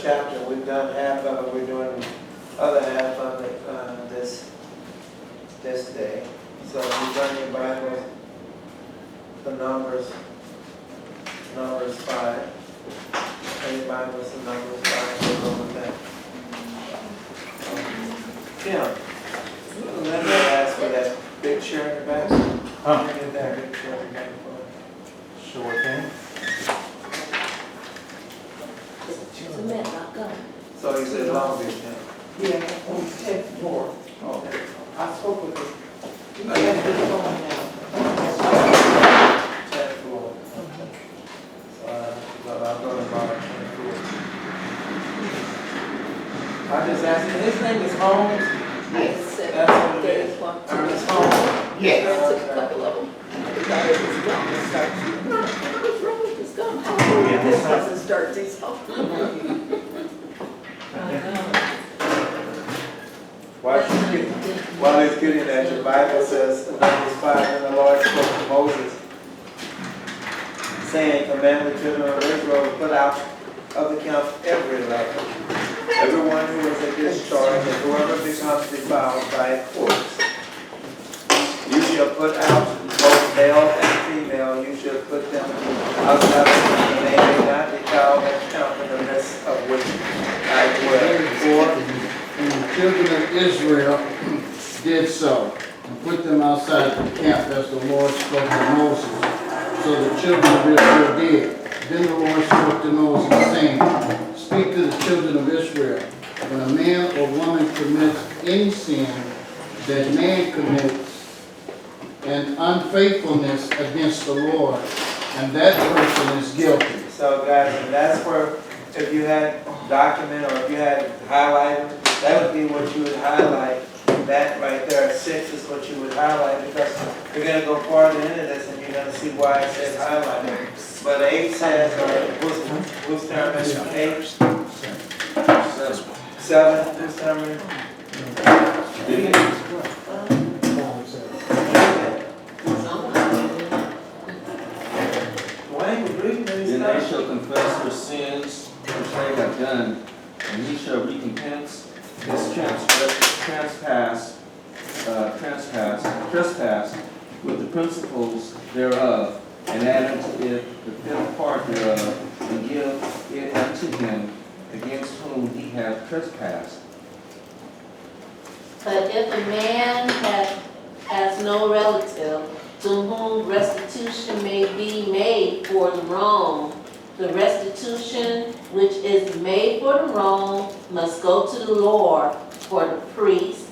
chapter. We've done half of it. We're doing the other half of it this day. So if you turn your Bible to Numbers 5. Any Bibles to Numbers 5, we'll go with that. Tim, let me ask for that big chair in the back. Get that big chair in the back for us. Sure thing. It's a minute, not gone. So he said Long Beach, Tim. Yeah, on the 10th floor. Okay. I spoke with him. He said he's going now. 10th floor. So I'll go to about 10th floor. I just asked him, his name is Holmes? Yes. That's what it is. Ernest Holmes? Yes. I took a couple of them. I thought it was gone. It starts. What's wrong with this gum? How Yeah, this this doesn't start these off. While he's getting that, your Bible says, in Numbers 5, and the Lord spoke to Moses, saying, command the children of Israel to put out of the camp every leper, everyone who is a discharge, and whoever becomes defiled by a corpse. You shall put out both male and female, you shall put them outside the camp, and they may not defile that camp in the midst of which I dwell. And the children of Israel did so, and put them outside the camp as the Lord spoke to Moses. So the children of Israel did. Then the Lord spoke to Moses, saying, speak to the children of Israel. When a man or woman commits any sin that man commits, an unfaithfulness against the Lord, and that person is guilty. So guys, and that's where, if you had document or if you had highlighted, that would be what you would highlight. That right there, 6 is what you would highlight, because you're going to go farther into this and you're going to see why it says highlighted. But 8 says, whose term is 8? 7, whose term is? Dwayne was reading Then these they things. shall confess their sins which they have done, and he shall recompense his trespass with the principles thereof, and add unto it the 5th part thereof, and give it unto him against whom he hath trespassed. But if a man has no relative to whom restitution may be made for the wrong, the restitution which is made for the wrong must go to the Lord for the priest,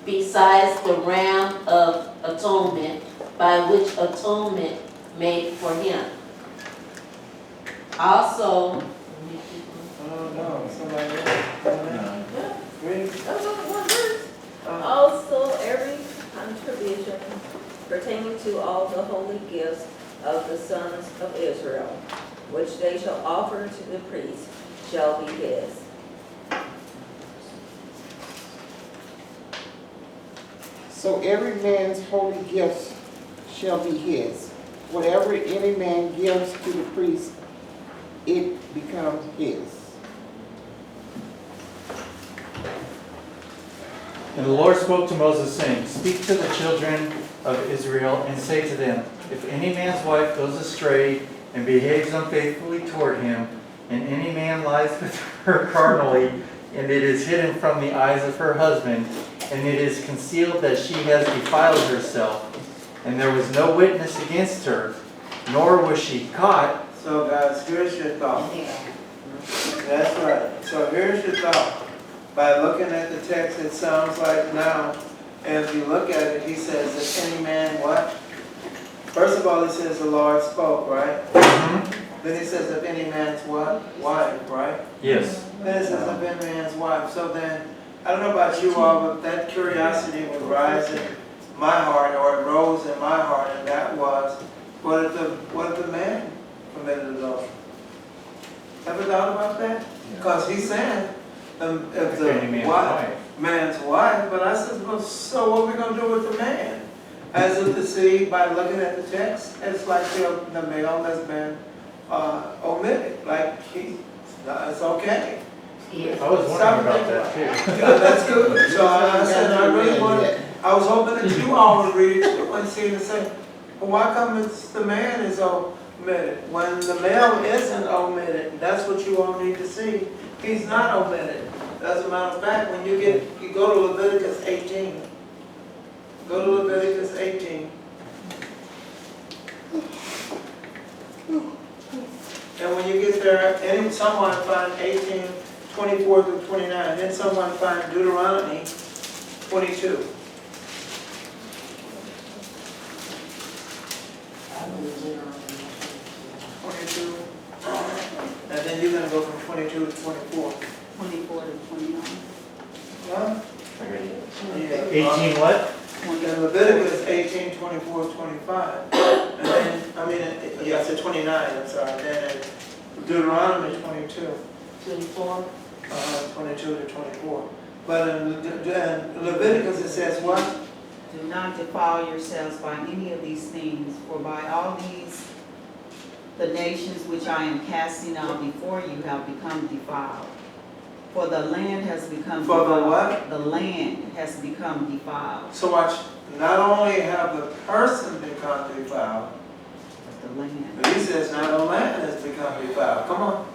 besides the ram of atonement, by which atonement made for him. Also, Oh no, somebody else. Read. That was only one verse. Also, every contribution pertaining to all the holy gifts of the sons of Israel, which they shall offer to the priest, shall be his. So every man's holy gifts shall be his. Whatever any man gives to the priest, it becomes his. And the Lord spoke to Moses, saying, speak to the children of Israel, and say to them, if any man's wife goes astray and behaves unfaithfully toward him, and any man lies with her carnally, and it is hidden from the eyes of her husband, and it is concealed that she has defiled herself, and there was no witness against her, nor was she caught. So guys, here's your thought. That's right. So here's your thought. By looking at the text, it sounds like now, and if you look at it, he says, if any man what? First of all, he says the Lord spoke, right? Then he says, if any man's what? Wife, right? Yes. Then it says, if any man's wife. So then, I don't know about you all, but that curiosity would rise in my heart, or it rose in my heart, and that was, what if the man committed adultery? Ever thought about that? Because he's saying, if the man's wife, but I said, well, so what are we going to do with the man? As if to see, by looking at the text, it's like the male has been omitted. Like No, it's okay. Yes. I was wondering about that too. Yeah, that's good. So I said, I really wanted, I was hoping that you all would read it too and see and say, well, why come it's the man is omitted? When the male isn't omitted, that's what you all need to see. He's not omitted. As a matter of fact, when you go to Leviticus 18. Go to Leviticus 18. And when you get there, someone find 18, 24 through 29. Then someone find Deuteronomy 22. And then you're going to go from 22 to 24. 24 to 29. Huh? Yeah. 18 what? And Leviticus 18, 24, 25. And then, yeah, I said 29, I'm sorry. Then Deuteronomy 22. 24. 22 to 24. But in Leviticus it says what? Do not defile yourselves by any of these things, for by all these the nations which I am casting out before you have become defiled. For the land has become For the defiled. what? The land has become defiled, So watch, not only have the person become defiled, but the land. but he says now the land has become defiled. Come on.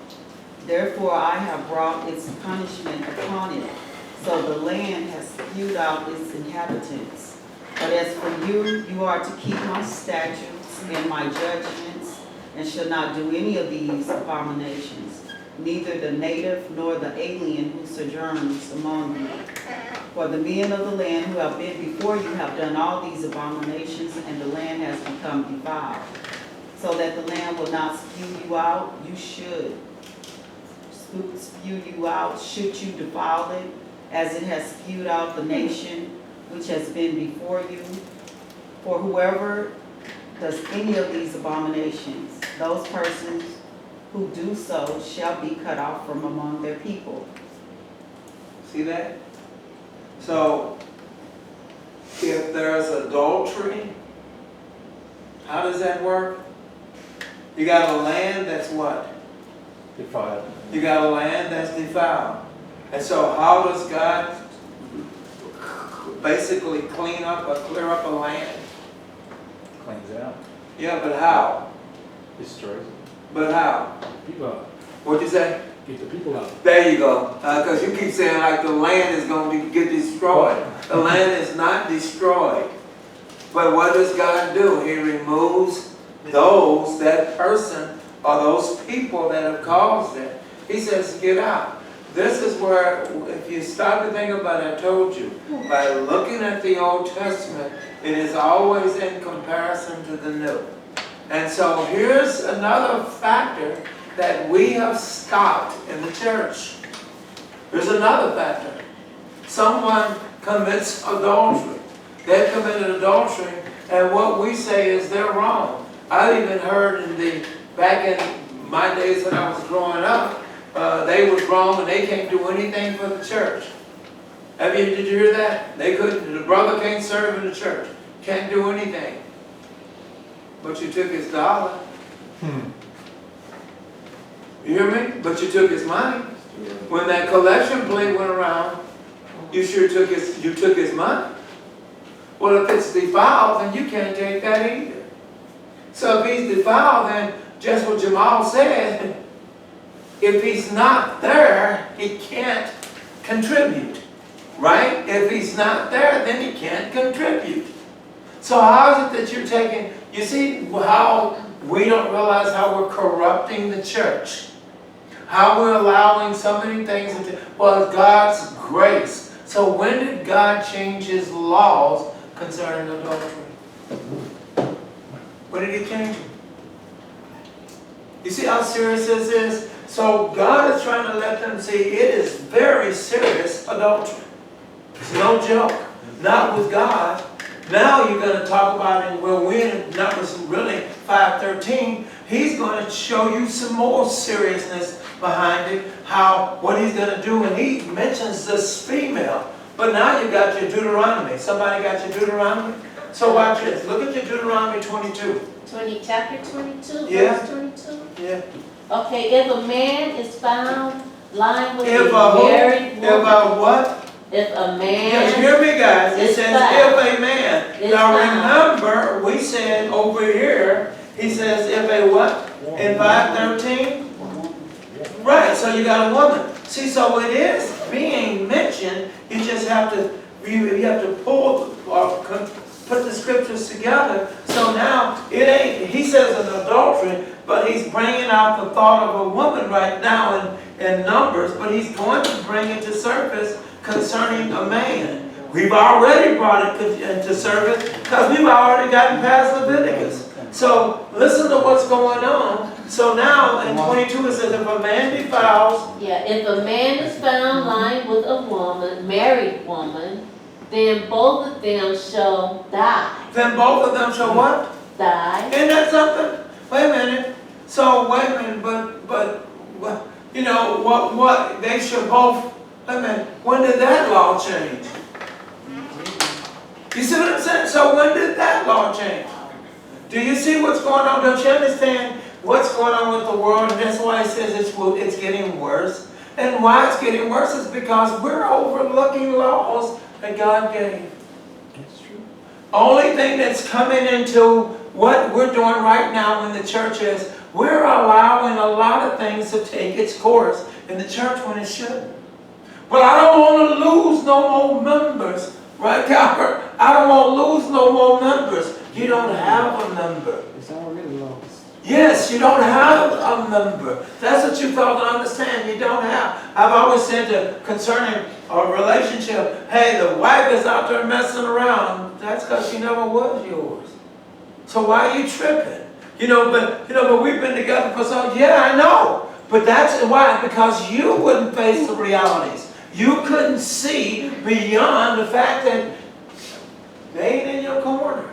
Therefore I have brought its punishment upon it, so the land has spewed out its inhabitants. But as for you, you are to keep my statutes and my judgments, and shall not do any of these abominations, neither the native nor the alien who sojourns among you. For the men of the land who have been before you have done all these abominations, and the land has become defiled. So that the land will not spew you out, you should spew you out, should you defile it, as it has spewed out the nation which has been before you. For whoever does any of these abominations, those persons who do so shall be cut off from among their people. See that? So, if there's adultery, how does that work? You got a land that's what? Defiled. You got a land that's defiled. And so how does God basically clear up a land? Cleans out. Yeah, but how? Destroys it. But how? People out. What'd you say? Get the people out. There you go. Because you keep saying like the land is going to get destroyed. The land is not destroyed. But what does God do? He removes that person or those people that have caused it. He says, get out. This is where, if you stop to think about it, I told you, by looking at the Old Testament, it is always in comparison to the New. And so here's another factor that we have stopped in the church. Here's another factor. Someone commits adultery. They've committed adultery, and what we say is they're wrong. I've even heard back in my days when I was growing up, they was wrong and they can't do anything for the church. Did you hear that? The brother can't serve in the church. Can't do anything. But you took his dollar. You hear me? But you took his money. When that collection plate went around, you took his money. Well, if it's defiled, then you can't take that either. So if he's defiled, then just what Jamal said, if he's not there, he can't contribute. Right? If he's not there, then he can't contribute. So how is it that you're taking, you see how we don't realize how we're corrupting the church? How we're allowing so many things into, well, God's grace. So when did God change his laws concerning adultery? When did he change them? You see how serious this is? So God is trying to let them see it is very serious adultery. It's no joke. Not with God. Now you're going to talk about it, well, we're in Numbers really 5:13. He's going to show you some more seriousness behind it, what he's going to do. And he mentions this female. But now you got your Deuteronomy. Somebody got your Deuteronomy? So watch this. Look at your Deuteronomy 22. Chapter 22, Yeah. verse 22. Yeah. Okay, if a man is found lying with If a a who? married If woman, a what? if a Yes, man hear me guys, it It's says found. if a man. It's Now found. remember, we said over here, he says if a what? In 5:13? Right, so you got a woman. See, so it is being mentioned, you just have to, you have to pull or put the scriptures together. So now, it ain't, he says an adultery, but he's bringing out the thought of a woman right now in Numbers, but he's going to bring it to surface concerning a man. We've already brought it into surface because we've already gotten past Leviticus. So listen to what's going on. So now in 22 it says if a man defiles, Yeah, if a man is found lying with a woman, married woman, then both of them shall die. then both of them shall what? Die. Isn't that something? Wait a minute. So wait a minute, but you know what? They should both. Wait a minute. When did that law change? You see what I'm saying? So when did that law change? Do you see what's going on? Don't you understand what's going on with the world? And that's why it says it's getting worse. And why it's getting worse is because we're overlooking laws that God gave. It's true. Only thing that's coming into what we're doing right now in the church is we're allowing a lot of things to take its course in the church when it shouldn't. But I don't want to lose no more members. Right, Calvert? I don't want to lose no more members. You don't have a member. It's already lost. Yes, you don't have a member. That's what you fail to understand. You don't have. I've always said that concerning a relationship, hey, the wife is out there messing around. That's because she never was yours. So why are you tripping? But we've been together for so, yeah, I know. But that's why, because you wouldn't face the realities. You couldn't see beyond the fact that they ain't in your corner.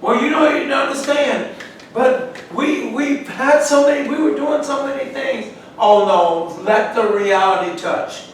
Well, you didn't understand. But we had so many, we were doing so many things. Oh no, let the reality touch.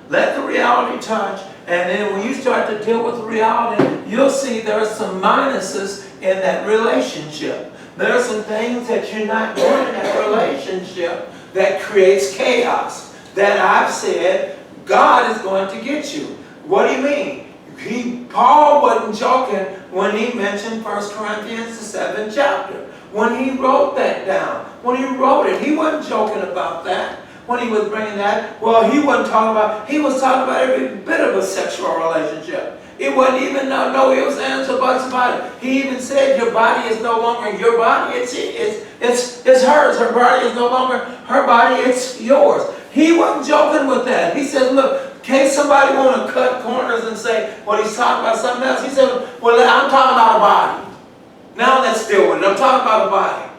Let the reality touch. And then when you start to deal with the reality, you'll see there are some minuses in that relationship. There are some things that you're not doing in that relationship that creates chaos. That I've said, God is going to get you. What do you mean? Paul wasn't joking when he mentioned 1 Corinthians, the 7th chapter. When he wrote that down. When he wrote it, he wasn't joking about that. When he was bringing that, well, he was talking about every bit of a sexual relationship. It wasn't even no ifs, ands, or buts about it. He even said your body is no longer your body, it's hers. Her body is no longer her body, it's yours. He wasn't joking with that. He said, look, can't somebody want to cut corners and say, well, he's talking about something else? He said, well, I'm talking about a body. Now let's deal with it. I'm talking about a body.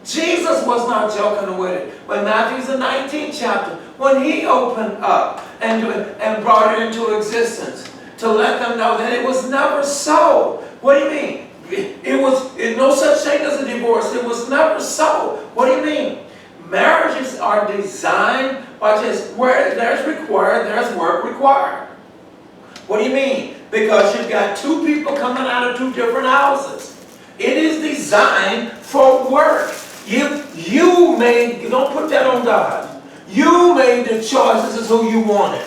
Jesus was not joking with it. When Matthew's the 19th chapter, when he opened up and brought it into existence to let them know that it was never so. What do you mean? It was no such thing as a divorce. It was never so. What do you mean? Marriages are designed, watch this, where there's required, there's work required. What do you mean? Because you've got two people coming out of two different houses. It is designed for work. You made, don't put that on God. You made the choice, this is who you wanted.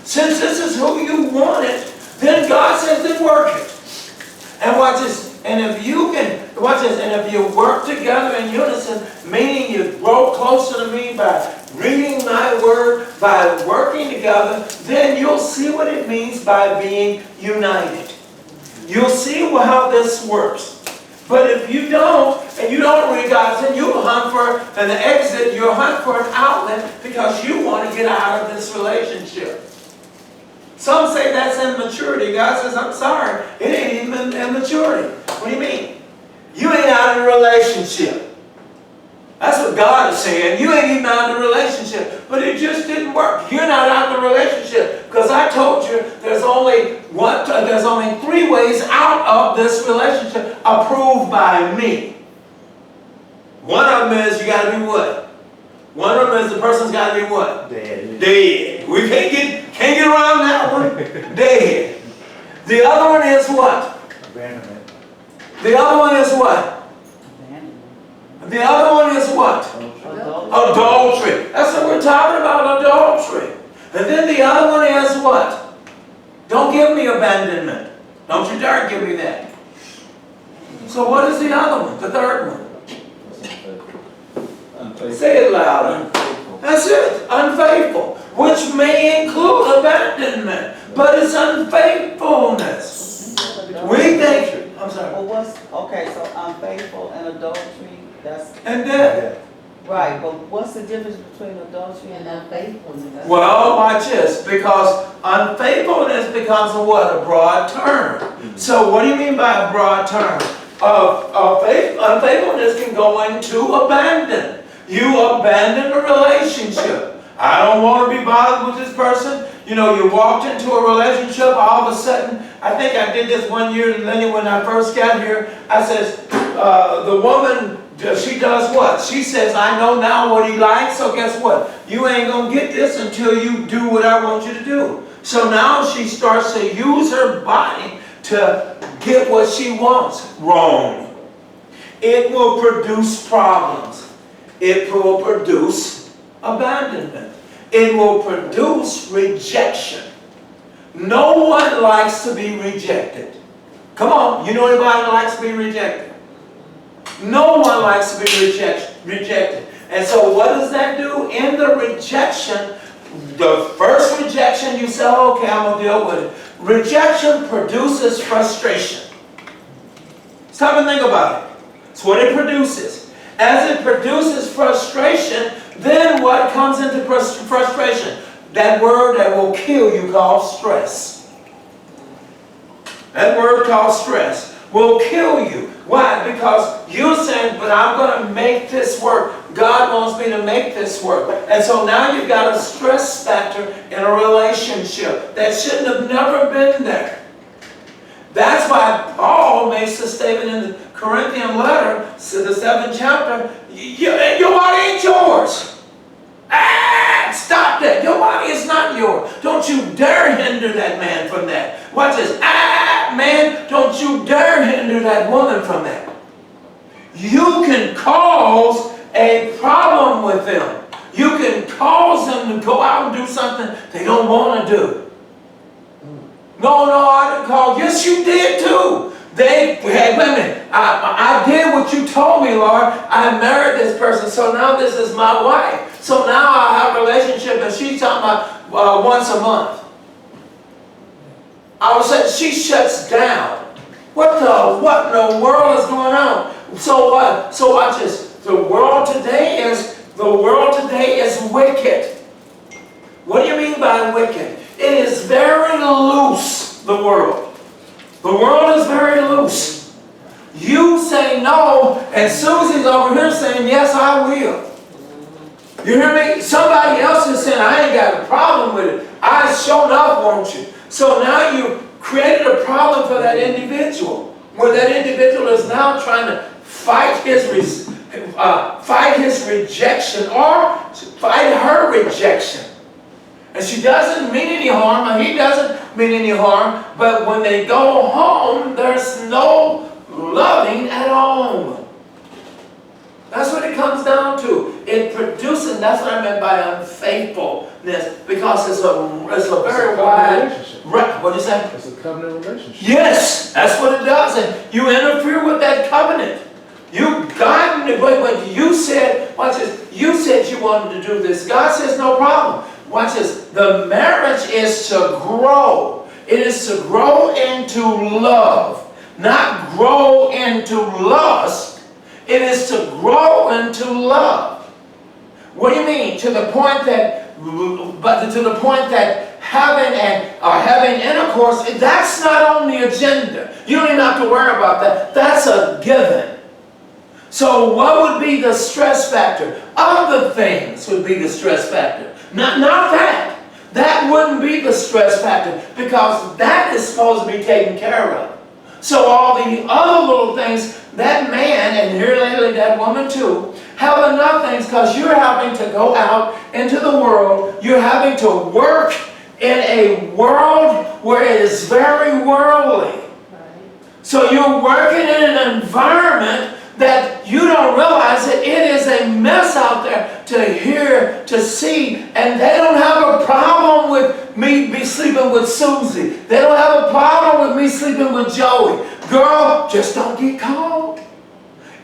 Since this is who you wanted, then God says, then work it. And watch this, and if you can, watch this, and if you work together in unison, meaning you grow closer to me by reading my word, by working together, then you'll see what it means by being united. You'll see how this works. But if you don't, and you don't read God's, then you'll hunt for an exit, you'll hunt for an outlet because you want to get out of this relationship. Some say that's immaturity. God says, I'm sorry, it ain't even immaturity. What do you mean? You ain't out of the relationship. That's what God is saying. You ain't even out of the relationship. But it just didn't work. You're not out of the relationship. Because I told you there's only 3 ways out of this relationship approved by me. One of them is you got to be what? One of them is the person's got to be what? Dead. Dead. We can't get around that one. Dead. The other one is what? Abandonment. The other one is what? The other one is what? Adultery. That's what we're talking about, adultery. And then the other one is what? Don't give me abandonment. Don't you dare give me that. So what is the other one? The third one? Say it louder. That's it. Unfaithful. Which may include abandonment. But it's unfaithfulness. We think, I'm sorry. Well, okay, so unfaithful and adultery, that's, And then, right, but what's the difference between adultery And and unfaithfulness. well, watch this. Because unfaithfulness becomes a what? A broad term. So what do you mean by a broad term? Unfaithfulness can go into abandon. You abandon a relationship. I don't want to be bothered with this person. You know, you walked into a relationship, all of a sudden, I think I did this one year, Lenny, when I first got here. I says, the woman, she does what? She says, I know now what he likes, so guess what? You ain't going to get this until you do what I want you to do. So now she starts to use her body to get what she wants. Wrong. It will produce problems. It will produce abandonment. It will produce rejection. No one likes to be rejected. Come on, you know anybody that likes to be rejected? No one likes to be rejected. And so what does that do? In the rejection, the first rejection, you say, okay, I'm going to deal with it. Rejection produces frustration. Stop and think about it. It's what it produces. As it produces frustration, then what comes into frustration? That word that will kill you called stress. That word called stress will kill you. Why? Because you're saying, but I'm going to make this work. God wants me to make this work. And so now you've got a stress factor in a relationship that shouldn't have never been there. That's why Paul makes the statement in the Corinthian letter, the 7th chapter, your body ain't yours. Stop that. Your body is not yours. Don't you dare hinder that man from that. Watch this. Man, don't you dare hinder that woman from that. You can cause a problem with them. You can cause them to go out and do something they don't want to do. No, I didn't call. Yes, you did too. Hey, wait a minute. I did what you told me, Lord. I married this person, so now this is my wife. So now I have a relationship, and she's talking about once a month. I was saying she shuts down. What in the world is going on? So what? So watch this. The world today is wicked. What do you mean by wicked? It is very loose, the world. The world is very loose. You say no, and Susie's over here saying, yes, I will. You hear me? Somebody else is saying, I ain't got a problem with it. I sure enough want you. So now you created a problem for that individual, where that individual is now trying to fight his rejection or fight her rejection. And she doesn't mean any harm, and he doesn't mean any harm, but when they go home, there's no loving at home. That's what it comes down to. It produces, that's what I meant by unfaithfulness, because it's a very wide, what do you say? It's a covenant relationship. Yes, that's what it does, and you interfere with that covenant. But you said, watch this, you said you wanted to do this. God says no problem. Watch this, the marriage is to grow. It is to grow into love, not grow into lust. It is to grow into love. What do you mean? To the point that having intercourse, that's not on the agenda. You don't even have to worry about that. That's a given. So what would be the stress factor? Other things would be the stress factor. Not that. That wouldn't be the stress factor, because that is supposed to be taken care of. So all the other little things, that man, and here lately that woman too, have enough things, because you're having to go out into the world. You're having to work in a world where it is very worldly. So you're working in an environment that you don't realize that it is a mess out there to hear, to see, and they don't have a problem with me be sleeping with Susie. They don't have a problem with me sleeping with Joey. Girl, just don't get caught.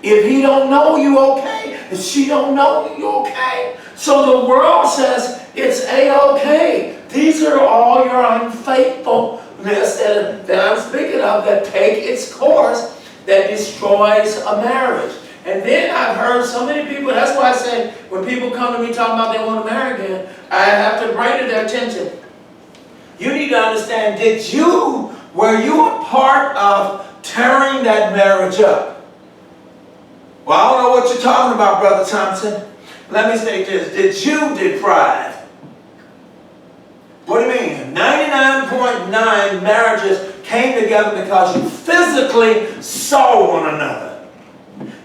If he don't know, you okay. If she don't know, you okay. So the world says it's a-okay. These are all your unfaithfulness that I'm speaking of that take its course that destroys a marriage. And then I've heard so many people, that's why I say when people come to me talking about they want to marry again, I have to bring to their attention. You need to understand, were you a part of tearing that marriage up? Well, I don't know what you're talking about, Brother Thompson. Let me say this. Did you deprive? What do you mean? 99.9 marriages came together because you physically saw one another.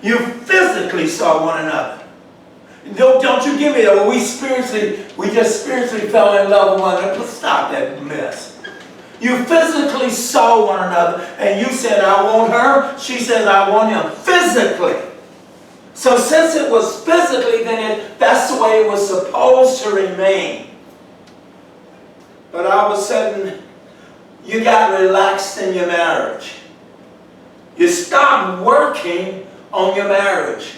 You physically saw one another. Don't you give me that. Well, we just spiritually fell in love with one another. Stop that mess. You physically saw one another, and you said, I want her. She said, I want him. Physically. So since it was physically, then that's the way it was supposed to remain. But all of a sudden, you got relaxed in your marriage. You stopped working on your marriage.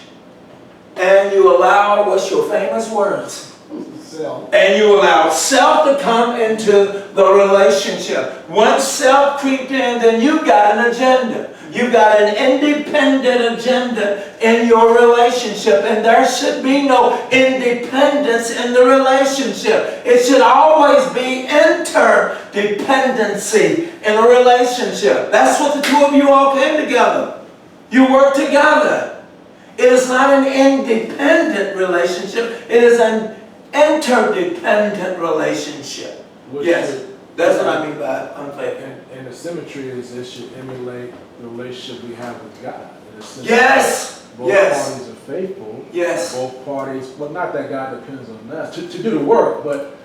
And you allowed, what's your famous words? Self. And you allowed self to come into the relationship. Once self creeped in, then you got an agenda. You got an independent agenda in your relationship, and there should be no independence in the relationship. It should always be interdependency in a relationship. That's what the two of you all came together. You work together. It is not an independent relationship. It is an interdependent relationship. Yes, that's what I mean by unfaithful. And the symmetry is it should emulate the relationship we have with God. In a sense Yes! Both Yes. parties are faithful. Yes. Both parties, well, not that God depends on us to do the work, but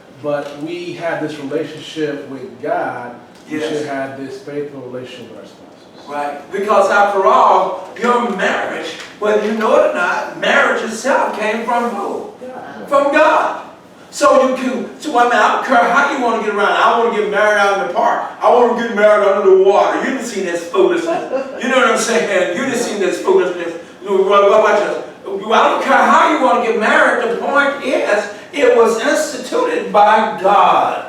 we have this relationship with God. We Yes. should have this faithful relationship with our spouses. Right, because after all, your marriage, whether you know it or not, marriage itself came from who? Yeah. From God. So I mean, I don't care how you want to get around. I want to get married out in the park. I want to get married under the water. You didn't see this foolishness. You know what I'm saying? You didn't see this foolishness. I don't care how you want to get married. The point is, it was instituted by God.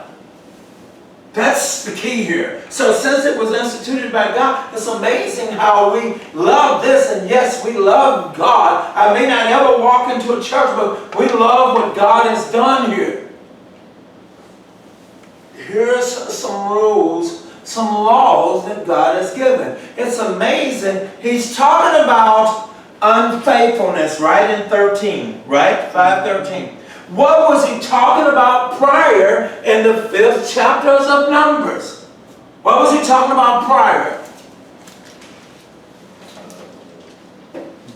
That's the key here. So since it was instituted by God, it's amazing how we love this, and yes, we love God. I may not ever walk into a church, but we love what God has done here. Here's some rules, some laws that God has given. It's amazing. He's talking about unfaithfulness, right, in 13, right? 5:13. What was he talking about prior in the 5th chapters of Numbers? What was he talking about prior?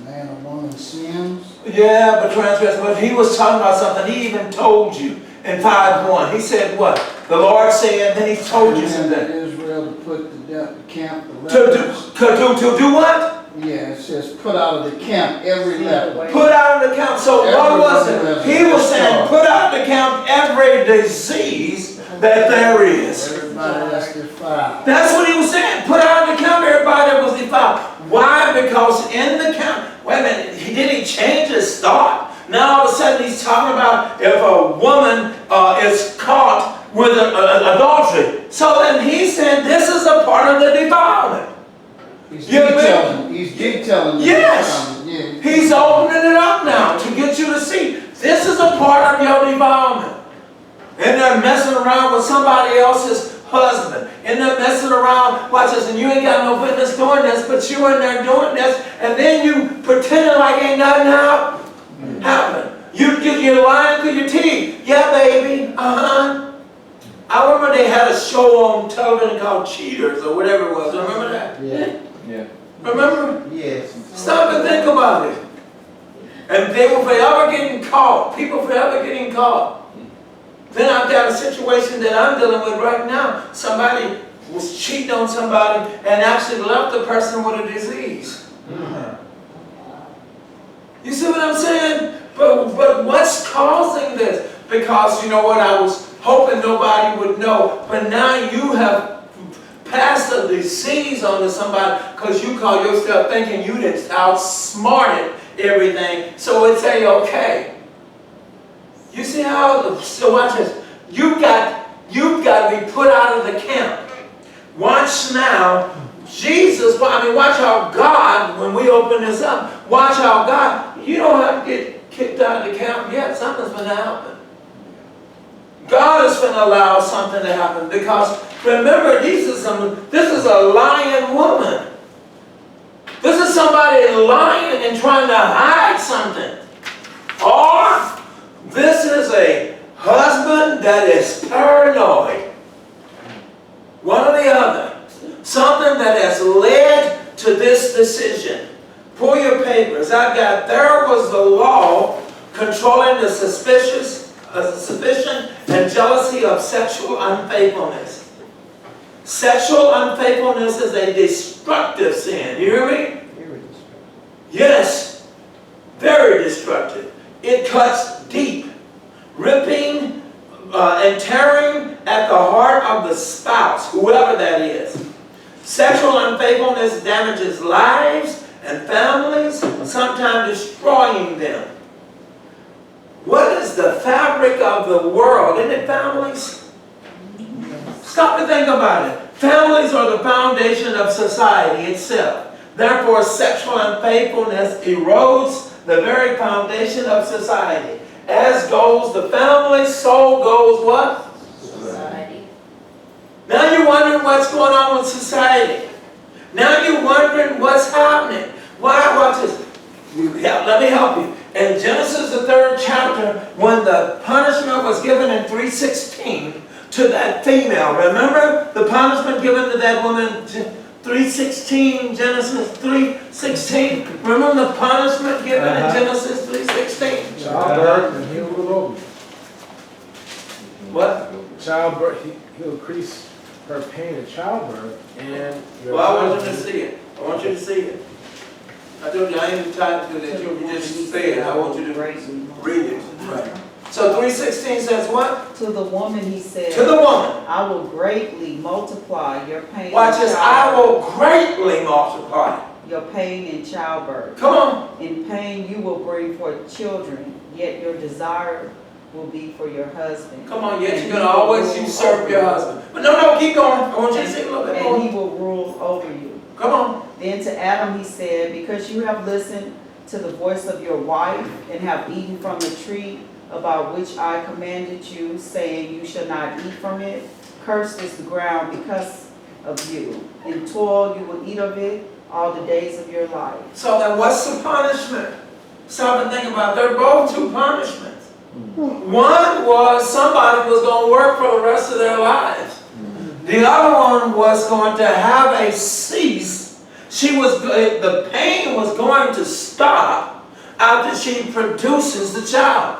Man or woman sins. Yeah, but transgress. But he was talking about something. He even told you in 5:1. He said what? The Lord said, then he told you something. Israel to put to camp the To do what? Yeah, it says put out of the camp every leper. Put out of the camp. So what was it? He was saying put out of the camp every disease that there is. Everybody that's defiled. That's what he was saying. Put out of the camp everybody that was defiled. Why? Because in the camp, wait a minute, did he change his thought? Now all of a sudden he's talking about if a woman is caught with adultery. So then he said this is a part of the defilement. He's detailing. Yes. Yeah. He's opening it up now to get you to see. This is a part of your defilement. And they're messing around with somebody else's husband. And they're messing around, watch this, and you ain't got no business doing this, but you in there doing this, and then you pretending like ain't nothing happened. You're lying through your teeth. Yeah, baby. I remember they had a show on television called Cheaters or whatever it was. Remember that? Yeah. Remember? Yes. Stop and think about it. And they were forever getting caught. People forever getting caught. Then I've got a situation that I'm dealing with right now. Somebody was cheating on somebody and actually left the person with a disease. You see what I'm saying? But what's causing this? Because you know what, I was hoping nobody would know, but now you have passed a disease on to somebody because you call yourself thinking you done outsmarted everything, so it's okay. You see how, so watch this. You've got to be put out of the camp. Watch now, Jesus, watch how God, when we open this up, watch how God, you don't have to get kicked out of the camp yet. Something's going to happen. God is going to allow something to happen because remember, this is a lying woman. This is somebody lying and trying to hide something. Or this is a husband that is paranoid. One or the other. Something that has led to this decision. Pull your papers. I've got, there was the law controlling the suspicion and jealousy of sexual unfaithfulness. Sexual unfaithfulness is a destructive sin. You hear me? Yes. Very destructive. It cuts deep. Ripping and tearing at the heart of the spouse, whoever that is. Sexual unfaithfulness damages lives and families, sometimes destroying them. What is the fabric of the world? Isn't it families? Stop and think about it. Families are the foundation of society itself. Therefore, sexual unfaithfulness erodes the very foundation of society. As goes the family, so goes what? Society. Now you're wondering what's going on with society. Now you're wondering what's happening. Why? Watch this. Let me help you. In Genesis, the 3rd chapter, when the punishment was given in 3:16 to that female, remember the punishment given to that woman, 3:16, Genesis 3:16. Remember the punishment given in Genesis 3:16? Childbirth, and he'll rule over you. What? Childbirth, he'll increase her pain in childbirth, and your Well, I want you to husband- see it. I want you to see it. I told you I ain't entitled to that. You just say it. I want you to read it. Right. So 3:16 says what? To the woman he said, To the woman. I will greatly multiply your pain. Watch in this. I childbirth. will greatly multiply. Your pain in childbirth. Come on. In pain you will bring forth children, yet your desire will be for your husband. Come on. Yet And you're he going to will always rule usurp over your you. husband. But no, keep going. I want you to see a little bit And he more. will rule over you. Come on. Then to Adam he said, because you have listened to the voice of your wife and have eaten from the tree about which I commanded you, saying you shall not eat from it, cursed is the ground because of you. In toil you will eat of it all the days of your life. So then what's the punishment? Stop and think about it. They're both two punishments. One was somebody was going to work for the rest of their lives. The other one was going to have a cease. The pain was going to stop after she produces the child.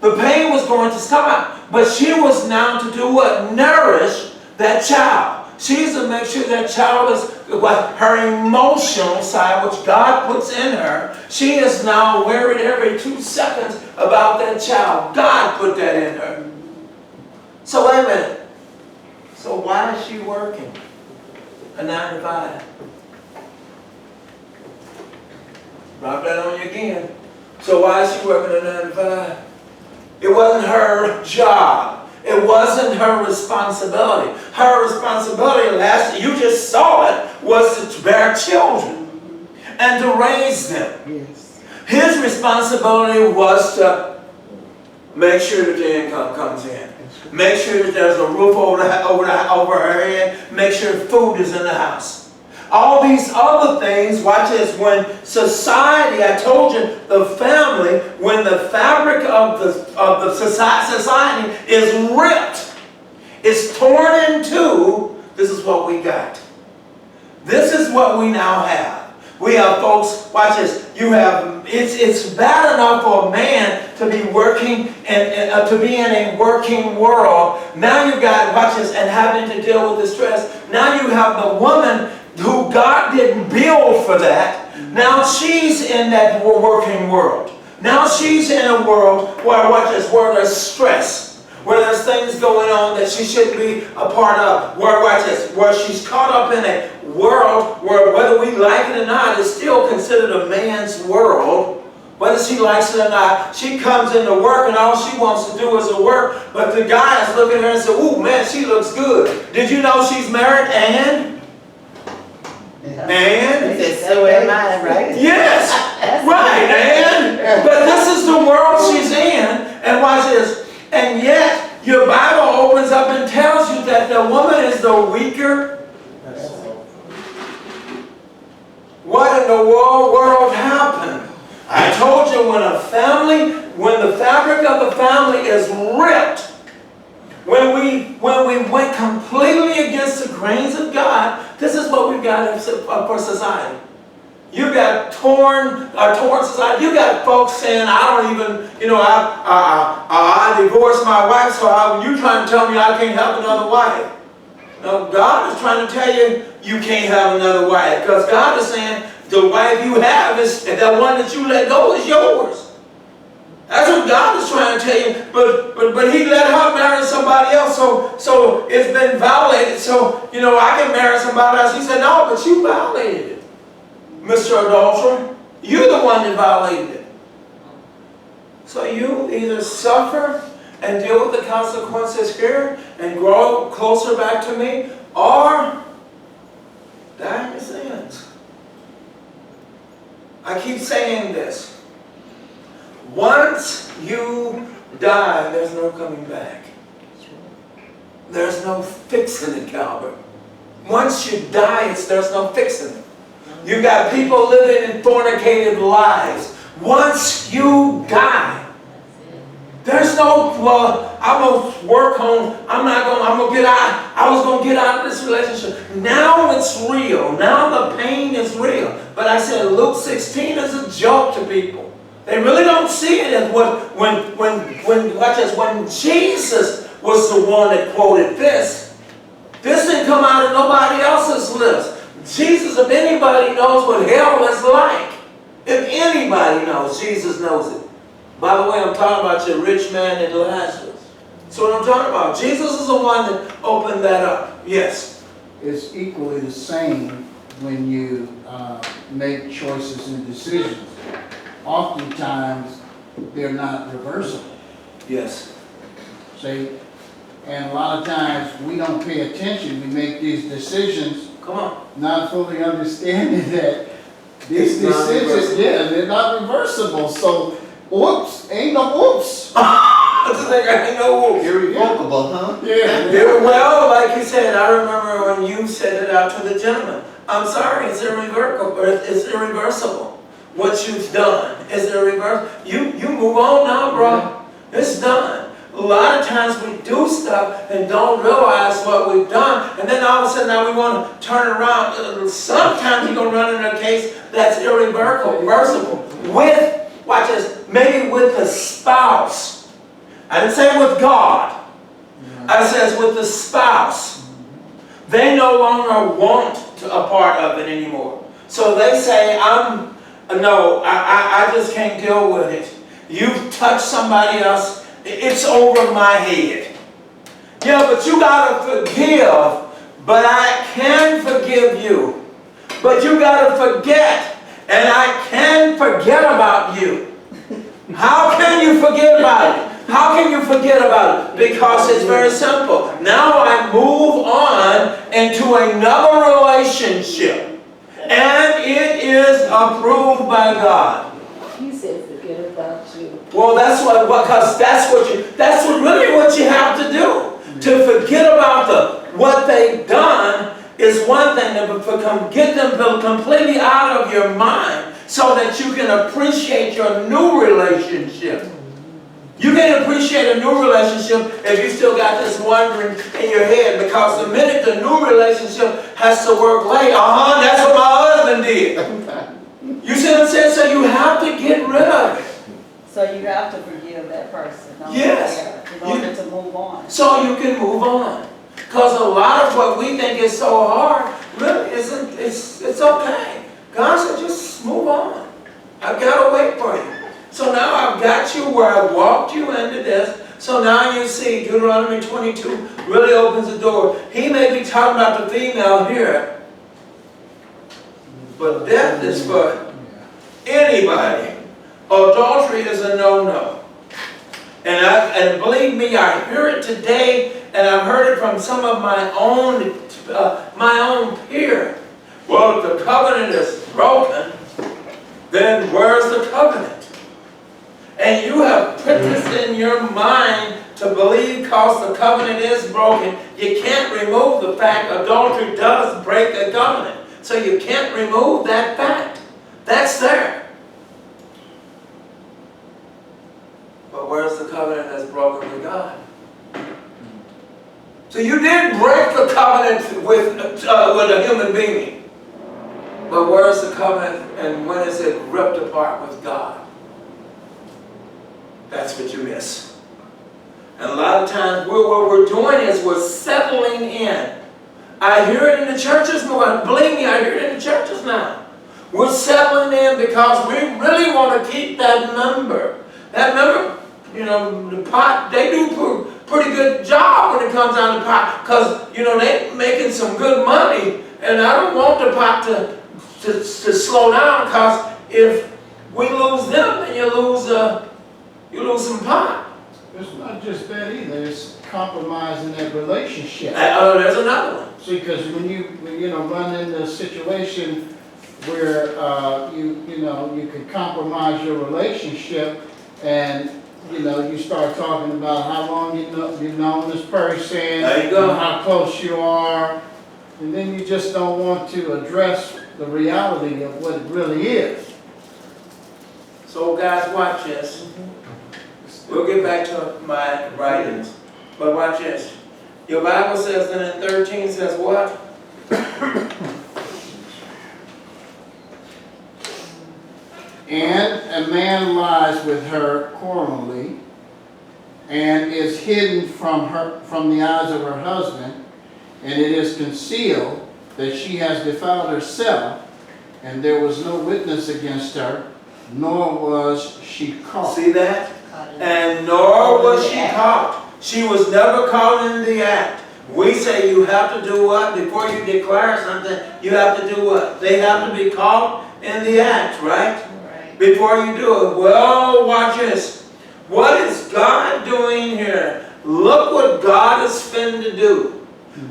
The pain was going to stop, but she was now to do what? Nourish that child. She's to make sure that child is, her emotional side, which God puts in her, she is now worried every 2 seconds about that child. God put that in her. So wait a minute. So why is she working a 9 to 5? Drop that on you again. So why is she working a 9 to 5? It wasn't her job. It wasn't her responsibility. Her responsibility, you just saw it, was to bear children and to raise them. Yes. His responsibility was to make sure that the income comes in. Make sure that there's a roof over her head. Make sure food is in the house. All these other things, watch this, when society, I told you, the family, when the fabric of the society is ripped, it's torn in two, this is what we got. This is what we now have. We have folks, watch this, it's bad enough for a man to be working and to be in a working world. Now you've got, watch this, and having to deal with the stress. Now you have the woman who God didn't build for that. Now she's in that working world. Now she's in a world where, where there's stress, where there's things going on that she shouldn't be a part of, where she's caught up in a world where, whether we like it or not, it's still considered a man's world. Whether she likes it or not, she comes into work and all she wants to do is her work. But the guy is looking at her and says, "Ooh, man, she looks good. Did you know she's married and?" And? So am I, right? Yes, right, and? But this is the world she's in. And watch this. And yet, your Bible opens up and tells you that the woman is the weaker. What in the world happened? I told you when the fabric of the family is ripped, when we went completely against the grains of God, this is what we've got for society. You got torn society. You got folks saying, "I don't even, I divorced my wife, so you trying to tell me I can't have another wife?" No, God is trying to tell you you can't have another wife, because God is saying the wife you have is the one that you let go is yours. That's what God is trying to tell you. But He let her marry somebody else, so it's been violated. So I can marry somebody else. He said, "No, but you violated it, Mr. Adulterer. You're the one that violated it. So you either suffer and deal with the consequences here and grow closer back to me, or die in your sins." I keep saying this. Once you die, there's no coming back. There's no fixing it, Calvert. Once you die, there's no fixing it. You got people living in fornicated lives. Once you die, there's no, well, I'm going to work on, I'm going to get out, I was going to get out of this relationship. Now it's real. Now the pain is real. But I said Luke 16 is a joke to people. They really don't see it as when Jesus was the one that quoted this. This didn't come out of nobody else's lips. Jesus, if anybody knows what hell is like, if anybody knows, Jesus knows it. By the way, I'm talking about your rich man and Lazarus. That's what I'm talking about. Jesus is the one that opened that up. Yes. It's equally the same when you make choices and decisions. Oftentimes, they're not reversible. Yes. See? And a lot of times, we don't pay attention. We make these decisions, Come on. not fully understanding that these decisions, they're not reversible. So, oops, ain't no oops. Ain't no oops. Irrevocable, huh? Yeah. Well, like you said, I remember when you said it out to the gentleman. I'm sorry, it's irreversible. It's irreversible. What you've done is irreversible. You move on now, bro. It's done. A lot of times we do stuff and don't realize what we've done, and then all of a sudden now we want to turn it around. Sometimes you're going to run into a case that's irreversible. With, watch this, maybe with the spouse. I didn't say with God. I said with the spouse. They no longer want a part of it anymore. So they say, I just can't deal with it. You've touched somebody else. It's over my head. Yeah, but you got to forgive. But I can forgive you. But you got to forget. And I can forget about you. How can you forget about it? How can you forget about it? Because it's very simple. Now I move on into another relationship. And it is approved by God. He said forget about you. Well, that's really what you have to do. To forget about what they've done is one thing, to get them completely out of your mind so that you can appreciate your new relationship. You can't appreciate a new relationship if you still got this wondering in your head, because the minute the new relationship has to work late, that's what my husband did. You see what I'm saying? So you have to get rid of it. So you have to forgive that person. Yes. In order to move on. So you can move on. Because a lot of what we think is so hard, really isn't, it's okay. God said, just move on. I've got to wait for you. So now I've got you where I walked you into this. So now you see Deuteronomy 22 really opens the door. He may be talking about the female here, but death is for anybody. Adultery is a no-no. And believe me, I hear it today, and I've heard it from some of my own peers. Well, if the covenant is broken, then where's the covenant? And you have put this in your mind to believe because the covenant is broken, you can't remove the fact adultery does break the covenant. So you can't remove that fact. That's there. But where's the covenant that's broken with God? So you did break the covenant with a human being. But where's the covenant and when is it ripped apart with God? That's what you miss. And a lot of times what we're doing is we're settling in. I hear it in the churches more. Believe me, I hear it in the churches now. We're settling in because we really want to keep that number. That number, you know, the pot, they do a pretty good job when it comes down to pot because, you know, they're making some good money. And I don't want the pot to slow down because if we lose them, then you lose some pot. It's not just that either, it's compromising that relationship. There's another one. See, because when you run into a situation where you can compromise your relationship, and you start talking about how long you've known this person, there you go, and how close you are, and then you just don't want to address the reality of what it really is. So guys, watch this. We'll get back to my writings, but watch this. Your Bible says that in 13 says what? And a man lies with her quarrelly, and is hidden from the eyes of her husband, and it is concealed that she has defiled herself, and there was no witness against her, nor was she caught. See that? And nor was she caught. She was never caught in the act. We say you have to do what? Before you declare something, you have to do what? They have to be caught in the act, right? Before you do it. Well, watch this. What is God doing here? Look what God is finna do.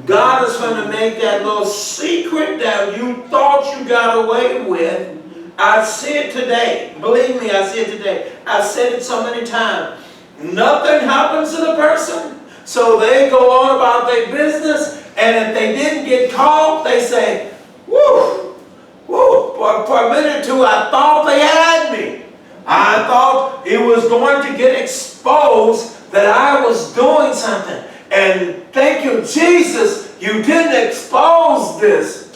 God is finna make that little secret that you thought you got away with. I see it today. Believe me, I see it today. I've said it so many times. Nothing happens to the person, so they go on about their business, and if they didn't get caught, they say, whoo, whoo, for a minute or two, I thought they had me. I thought it was going to get exposed that I was doing something. And thank you, Jesus, you didn't expose this.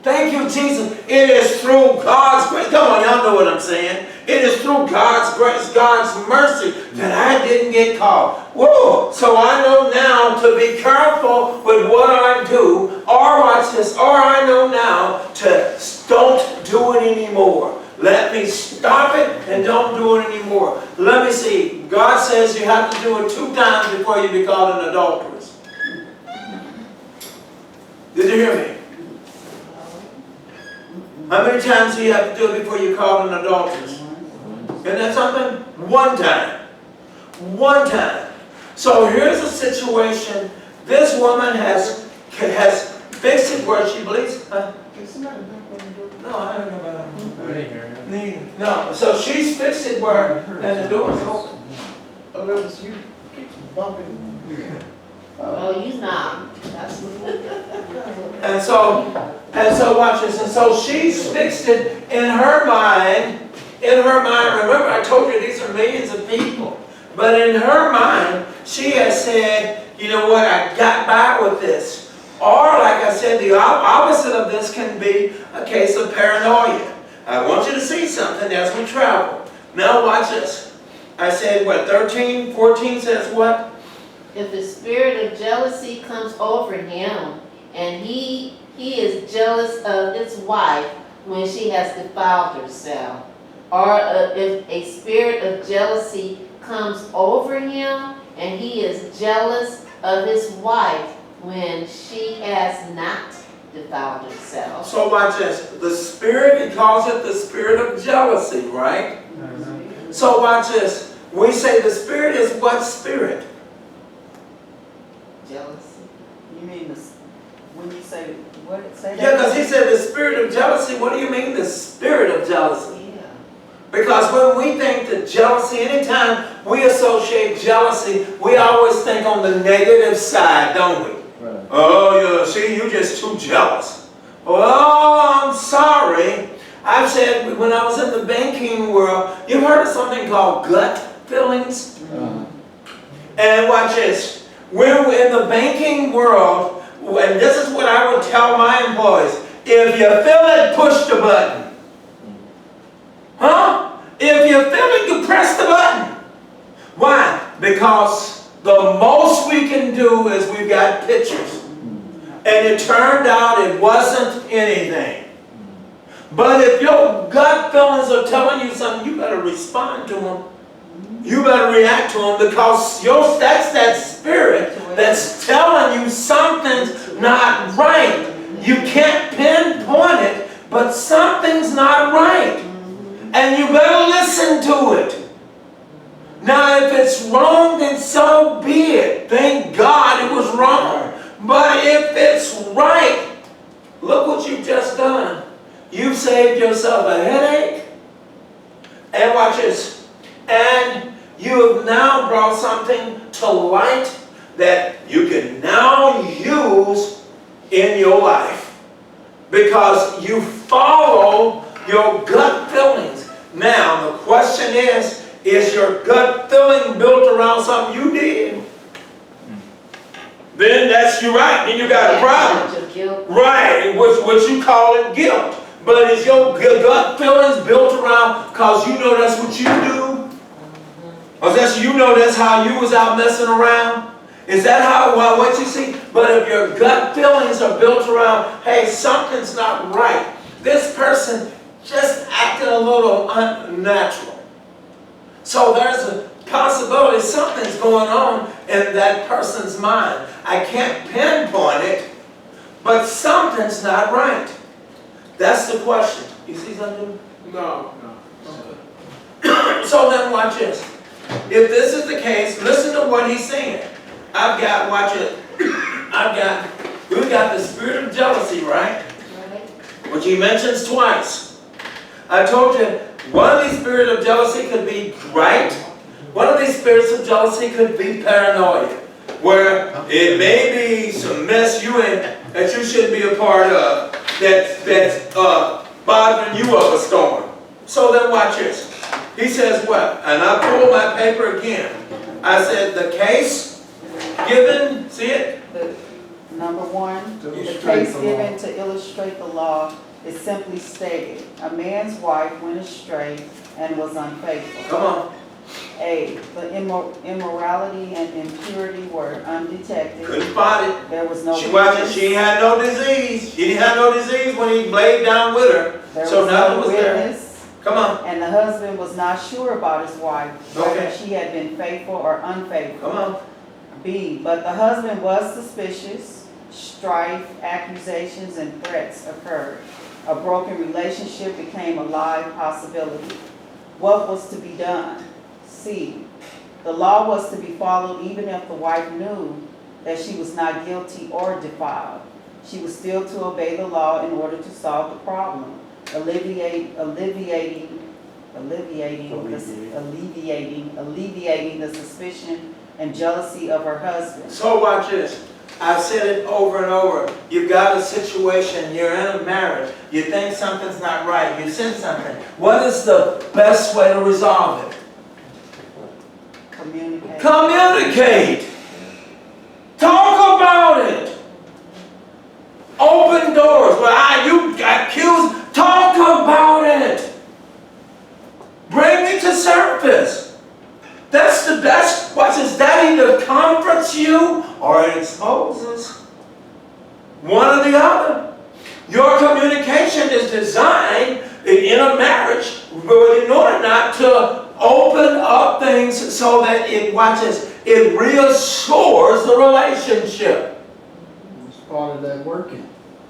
Thank you, Jesus. It is through God's grace. Come on, y'all know what I'm saying. It is through God's grace, God's mercy that I didn't get caught. Whoa! So I know now to be careful with what I do, or watch this, or I know now to don't do it anymore. Let me stop it and don't do it anymore. Let me see. God says you have to do it 2 times before you be called an adulteress. Did you hear me? How many times do you have to do it before you're called an adulteress? Isn't that something? 1 time. 1 time. So here's a situation. This woman has fixed it where she believes. No, I don't know about that. No, so she's fixed it where, and the door is open. Oh, that was you. Keep bumping. Oh, you not. That's And so watch this. And so she's fixed it in her mind. In her mind, remember I told you these are millions of people. But in her mind, she has said, you know what, I got by with this. Or like I said, the opposite of this can be a case of paranoia. I want you to see something as we travel. Now watch this. I said what, 13, 14 says what? if the spirit of jealousy comes over him, and he is jealous of his wife, when she has defiled herself, or if a spirit of jealousy comes over him and he is jealous of his wife when she has not defiled herself. So watch this. The spirit, he calls it the spirit of jealousy, right? So watch this. We say the spirit is what spirit? Jealousy? You mean this, when you say, what, say that? Yeah, because he said the spirit of jealousy. What do you mean the spirit of jealousy? Yeah. Because when we think that jealousy, anytime we associate jealousy, we always think on the negative side, don't we? Right. Oh, yeah, see, you're just too jealous. Oh, I'm sorry. I've said when I was in the banking world, you've heard of something called gut feelings? And watch this. We're in the banking world, and this is what I would tell my employees. If you feel it, push the button. Huh? If you feel it, you press the button. Why? Because the most we can do is we've got pictures. And it turned out it wasn't anything. But if your gut feelings are telling you something, you better respond to them. You better react to them, because that's that spirit that's telling you something's not right. You can't pinpoint it, but something's not right. And you better listen to it. Now, if it's wrong, then so be it. Thank God it was wrong. But if it's right, look what you've just done. You've saved yourself a headache. And watch this. And you have now brought something to light that you can now use in your life. Because you follow your gut feelings. Now, the question is your gut feeling built around something you did? Then that's you right. Then you got a problem. Right, what you call it guilt. But is your gut feelings built around because you know that's what you do? Or that's how you was out messing around? Is that what you see? But if your gut feelings are built around, hey, something's not right. This person just acting a little unnatural. So there's a possibility something's going on in that person's mind. I can't pinpoint it, but something's not right. That's the question. You see something? No. So then watch this. If this is the case, listen to what he's saying. Watch it. We've got the spirit of jealousy, right? Which he mentions twice. I told you, one of these spirits of jealousy could be right. One of these spirits of jealousy could be paranoia, where it may be some mess you in that you shouldn't be a part of, that's bothering you up a storm. So then watch this. He says what? And I pulled my paper again. I said the case given, see it? Number one, the case given to illustrate the law is simply stated. A man's wife went astray and was unfaithful. Come on. A, the immorality and impurity were undetected. Couldn't spot it. There was no She ain't had no disease. She didn't have no disease when he laid down with her. There So was nothing no was there. witness. Come on. And the husband was not sure about his wife, whether Okay. she had been faithful or unfaithful. Come on. B, but the husband was suspicious. Strife, accusations, and threats occurred. A broken relationship became a live possibility. What was to be done? C, the law was to be followed even if the wife knew that she was not guilty or defiled. She was still to obey the law in order to solve the problem, alleviating the suspicion and jealousy of her husband. So watch this. I've said it over and over. You've got a situation, you're in a marriage, you think something's not right, you sense something. What is the best way to resolve it? Communicate. Communicate. Talk about it. Open doors. You accused. Talk about it. Bring it to surface. That's the best. Watch this. That either comforts you or it exposes. One or the other. Your communication is designed in a marriage, but in order not to open up things so that it, watch this, it reassures the relationship. It's part of that working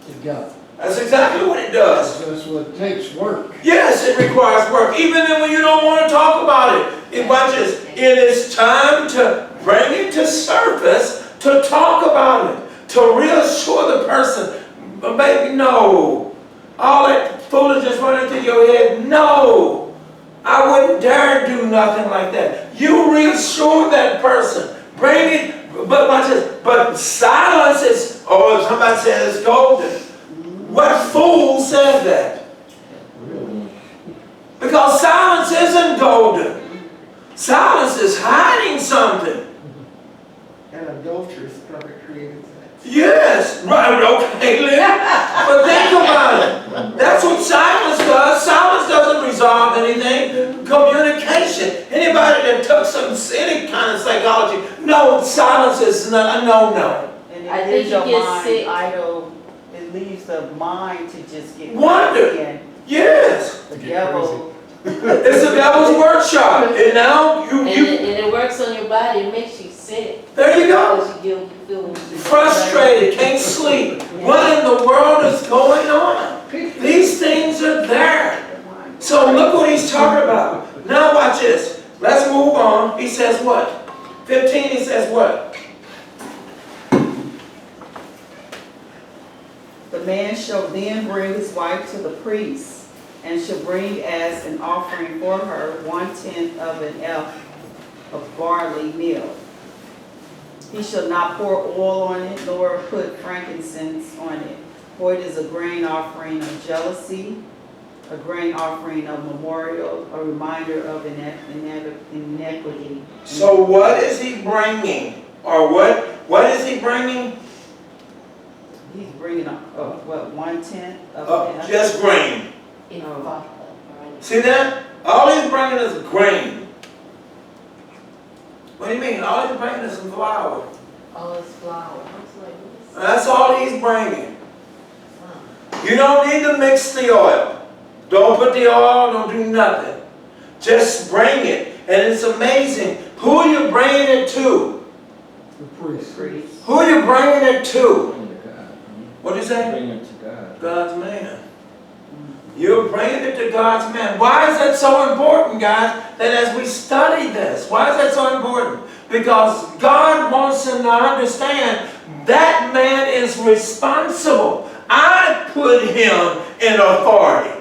together. That's exactly what it does. That's what it takes, work. Yes, it requires work. Even then when you don't want to talk about it. It watches. It is time to bring it to surface, to talk about it, to reassure the person. But baby, no. All that foolishness running through your head, no. I wouldn't dare do nothing like that. You reassure that person. Bring it, but watch this. But silence is, or somebody says it's golden. What fool said that? Because silence isn't golden. Silence is hiding something. And adulterous probably created that. Yes, right, okay, Lynn. But think about it. That's what silence does. Silence doesn't resolve anything. Communication. Anybody that took any kind of psychology, no, silence is not, no. And I it think leaves you your get mind sick. idle, it leaves the mind to just get Wonder. again. Yes. The devil. It's the devil's workshop. And now And it works on your body, it makes you sick. there you go. Because you feel Frustrated, can't sleep. What in the world is going on? These things are there. So look what he's talking about. Now watch this. Let's move on. He says what? 15, he says what? The man shall then bring his wife to the priest, and shall bring as an offering for her 1/10 of an ephah of barley meal. He shall not pour oil on it, nor put frankincense on it, for it is a grain offering of jealousy, a grain offering of memorial, a reminder of iniquity. So what is he bringing? Or what is he bringing? He's bringing up, 1/10 of an ephah? Just grain. Oh. See that? All he's bringing is grain. What do you mean? All he's bringing is some flour. Oh, it's flour. I was like, what's That's all he's bringing. You don't need to mix the oil. Don't put the oil, don't do nothing. Just bring it. And it's amazing. Who are you bringing it to? The priest. Who are you bringing it to? Bring it to God. What do you say? Bring it to God. God's man. You're bringing it to God's man. Why is that so important, guys? That as we study this, why is that so important? Because God wants him to understand that man is responsible. I put him in authority.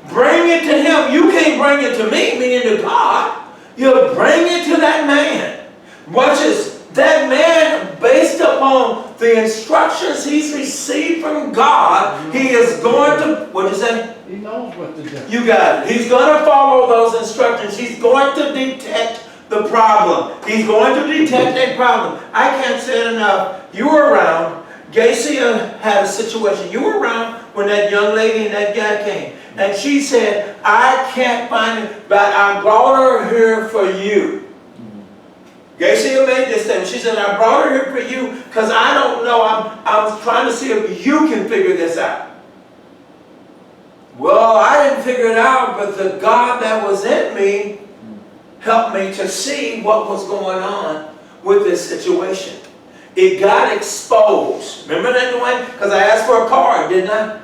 Bring it to him. You can't bring it to me, meaning to God. You bring it to that man. Watch this. That man, based upon the instructions he's received from God, he is going to, what did you say? He knows what to do. You got it. He's going to follow those instructions. He's going to detect the problem. He's going to detect a problem. I can't say it enough. You were around. Gacia had a situation. You were around when that young lady and that guy came. And she said, I can't find it, but I brought her here for you. Gacia made this statement. She said, I brought her here for you because I don't know. I'm trying to see if you can figure this out. Well, I didn't figure it out, but the God that was in me helped me to see what was going on with this situation. It got exposed. Remember that, Dwayne? Because I asked for a card, didn't I?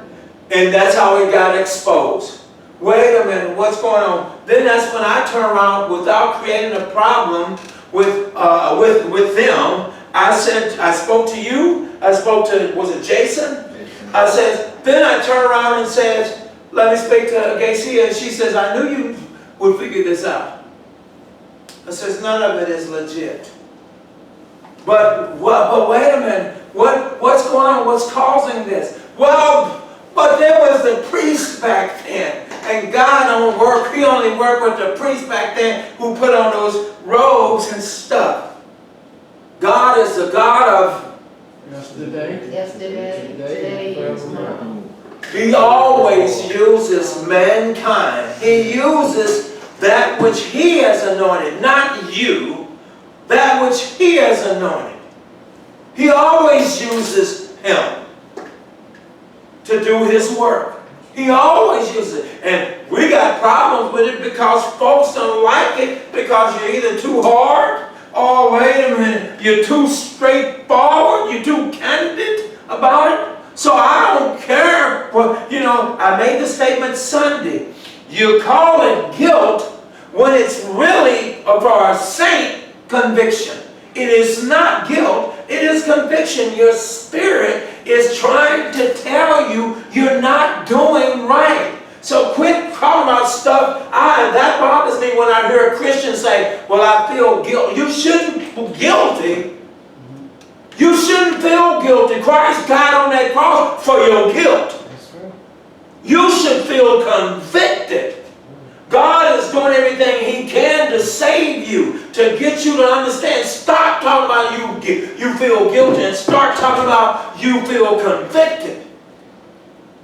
And that's how it got exposed. Wait a minute, what's going on? Then that's when I turn around without creating a problem with them. I said, I spoke to you. I spoke to, was it Jason? I said, then I turn around and says, let me speak to Gacia. And she says, I knew you would figure this out. I says, none of it is legit. But wait a minute. What's going on? What's causing this? Well, but there was the priest back then. And God don't work. He only worked with the priest back then who put on those robes and stuff. God is the God of Yesterday. today, Forevermore. He always uses mankind. He uses that which he has anointed, not you, that which he has anointed. He always uses him. to do His work. He always uses it. And we got problems with it because folks don't like it because you're either too hard, or wait a minute, you're too straightforward, you're too candid about it. So I don't care. Well, you know, I made the statement Sunday. You call it guilt when it's really, for a saint, conviction. It is not guilt, it is conviction. Your spirit is trying to tell you you're not doing right. So quit talking about stuff. That bothers me when I hear a Christian say, well, I feel guilty. You shouldn't feel guilty. You shouldn't feel guilty. Christ died on that cross for your guilt. You should feel convicted. God is doing everything He can to save you, to get you to understand. Stop talking about you feel guilty and start talking about you feel convicted.